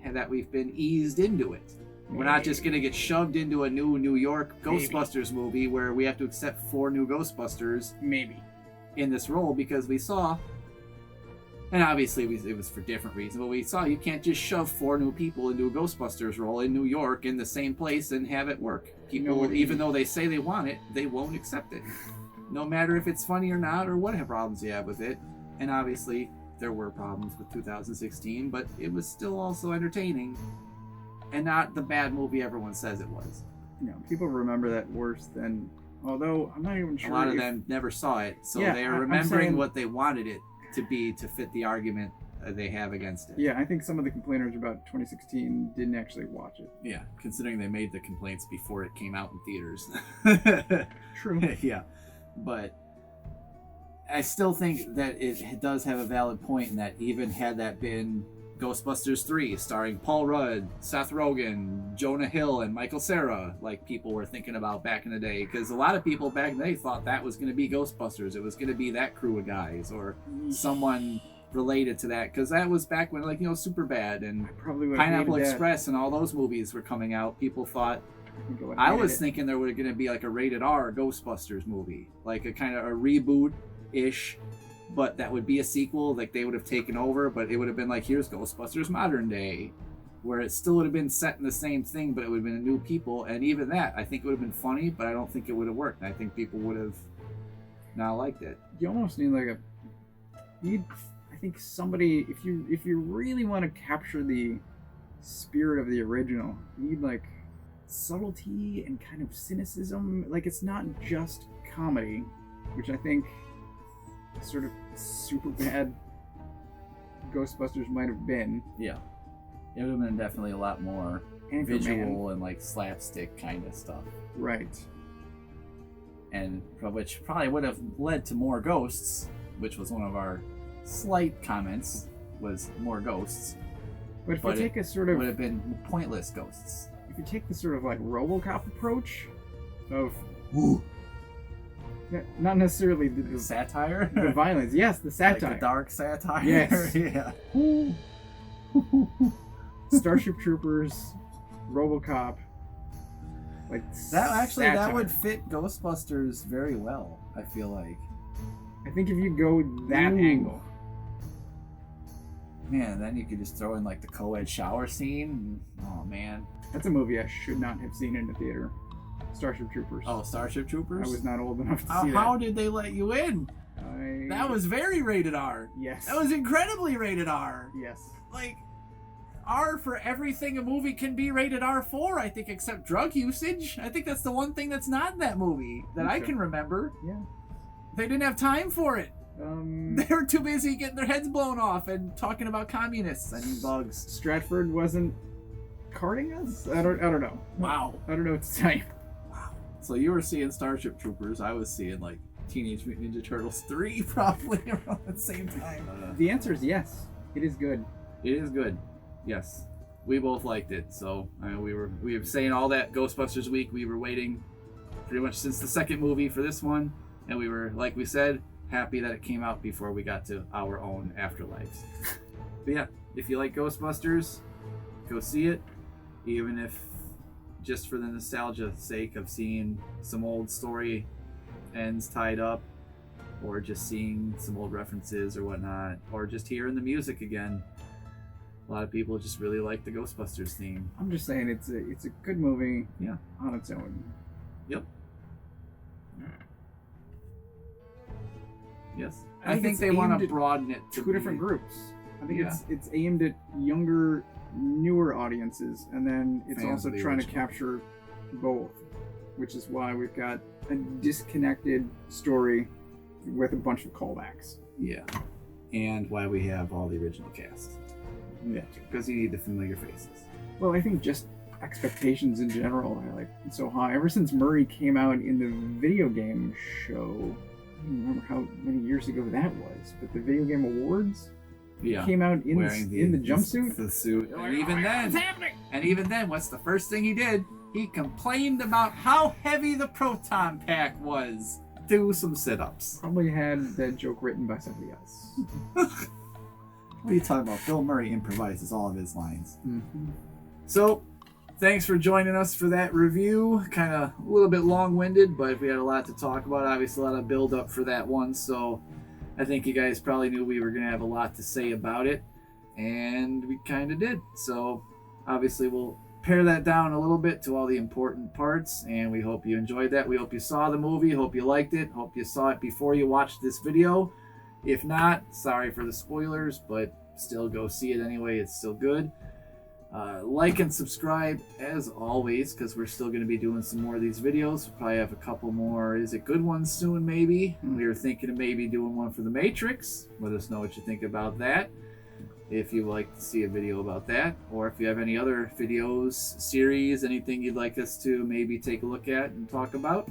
that we've been eased into it. We're not just going to get shoved into a new New York Ghostbusters movie where we have to accept 4 new Ghostbusters in this role, because we saw, and obviously it was for different reasons, but we saw you can't just shove 4 new people into a Ghostbusters role in New York in the same place and have it work. People, even though they say they want it, they won't accept it. No matter if it's funny or not, or what problems you have with it. And obviously there were problems with 2016, but it was still also entertaining and not the bad movie everyone says it was. People remember that worse than, although I'm not even sure. A lot of them never saw it, so they're remembering what they wanted it to be to fit the argument they have against it. Yeah, I think some of the complainers about 2016 didn't actually watch it. Yeah, considering they made the complaints before it came out in theaters. True. Yeah, but I still think that it does have a valid point in that even had that been Ghostbusters 3 starring Paul Rudd, Seth Rogen, Jonah Hill, and Michael Cera, like people were thinking about back in the day, because a lot of people back in the day thought that was going to be Ghostbusters. It was going to be that crew of guys or someone related to that, because that was back when Superbad and Pineapple Express and all those movies were coming out. People thought, I was thinking there was going to be like a rated R Ghostbusters movie, like a kind of a reboot-ish, but that would be a sequel, like they would have taken over, but it would have been like, here's Ghostbusters modern day, where it still would have been set in the same thing, but it would have been new people. And even that, I think it would have been funny, but I don't think it would have worked. And I think people would have not liked it. You almost need I think somebody, if you really want to capture the spirit of the original, you need like subtlety and kind of cynicism. Like it's not just comedy, which I think sort of super bad Ghostbusters might have been. Yeah, it would have been definitely a lot more visual and like slapstick kind of stuff. Right. And which probably would have led to more ghosts, which was one of our slight comments, was more ghosts. But if you take a sort of, would have been pointless ghosts. If you take the sort of like RoboCop approach of not necessarily the satire, the violence. Yes, the satire, like the dark satire. Yes, yeah. Starship Troopers, RoboCop, like that. Actually, satire. That would fit Ghostbusters very well. I feel like. I think if you go that angle, man, then you could just throw in like the co-ed shower scene. Oh man, that's a movie I should not have seen in the theater. Starship Troopers. Oh, Starship Troopers? I was not old enough to see that. How did they let you in? That was very rated R. Yes. That was incredibly rated R. Yes. Like, R for everything a movie can be rated R for, I think, except drug usage. I think that's the one thing that's not in that movie that I can remember. Yeah. They didn't have time for it. They were too busy getting their heads blown off and talking about communists and bugs. Stratford wasn't carting us? I don't know. Wow. I don't know what to tell you. Wow. So you were seeing Starship Troopers. I was seeing like Teenage Mutant Ninja Turtles 3 probably around the same time. The answer is yes. It is good. It is good. Yes. We both liked it. So we were saying all that Ghostbusters week. We were waiting pretty much since the second movie for this one. And we were, like we said, happy that it came out before we got to our own Afterlives. But yeah, if you like Ghostbusters, go see it. Even if just for the nostalgia sake of seeing some old story ends tied up, or just seeing some old references or whatnot, or just hearing the music again. A lot of people just really like the Ghostbusters theme. I'm just saying it's a good movie. Yeah. On its own. Yep. Yes. I think they want to broaden it to two different groups. I think Yeah. it's aimed at younger, newer audiences, and then it's Fans also of the trying to original. capture both, which is why we've got a disconnected story with a bunch of callbacks. Yeah. And why we have all the original cast. Yeah. Because you need the familiar faces. Well, I think just expectations in general are like so high. Ever since Murray came out in the video game show, I don't remember how many years ago that was, but the video game awards Yeah. came out in Wearing the jumpsuit. The suit. You're And like, even "Oh my God, then, what's happening?" and even then, what's the first thing he did? He complained about how heavy the proton pack was. Do some sit-ups. Probably had that joke written by somebody else. What are you talking about? Bill Murray improvises all of his lines. Mm-hmm. So, thanks for joining us for that review. Kind of a little bit long-winded, but we had a lot to talk about. Obviously, a lot of build-up for that one. So, I think you guys probably knew we were going to have a lot to say about it. And we kind of did. So, obviously, we'll pare that down a little bit to all the important parts. And we hope you enjoyed that. We hope you saw the movie. Hope you liked it. Hope you saw it before you watched this video. If not, sorry for the spoilers, but still go see it anyway. It's still good. Like and subscribe as always, because we're still going to be doing some more of these videos. We'll probably have a couple more Is It Good ones soon, maybe. We were thinking of maybe doing one for The Matrix. Let us know what you think about that, if you'd like to see a video about that, or if you have any other videos, series, anything you'd like us to maybe take a look at and talk about.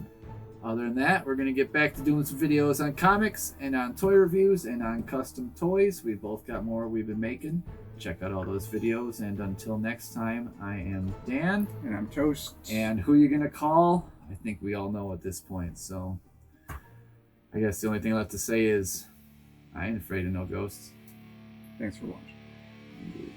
Other than that, we're going to get back to doing some videos on comics and on toy reviews and on custom toys. We've both got more we've been making. Check out all those videos. And until next time, I am Dan. And I'm Toast. And who you going to call? I think we all know at this point. So I guess the only thing left to say is I ain't afraid of no ghosts. Thanks for watching.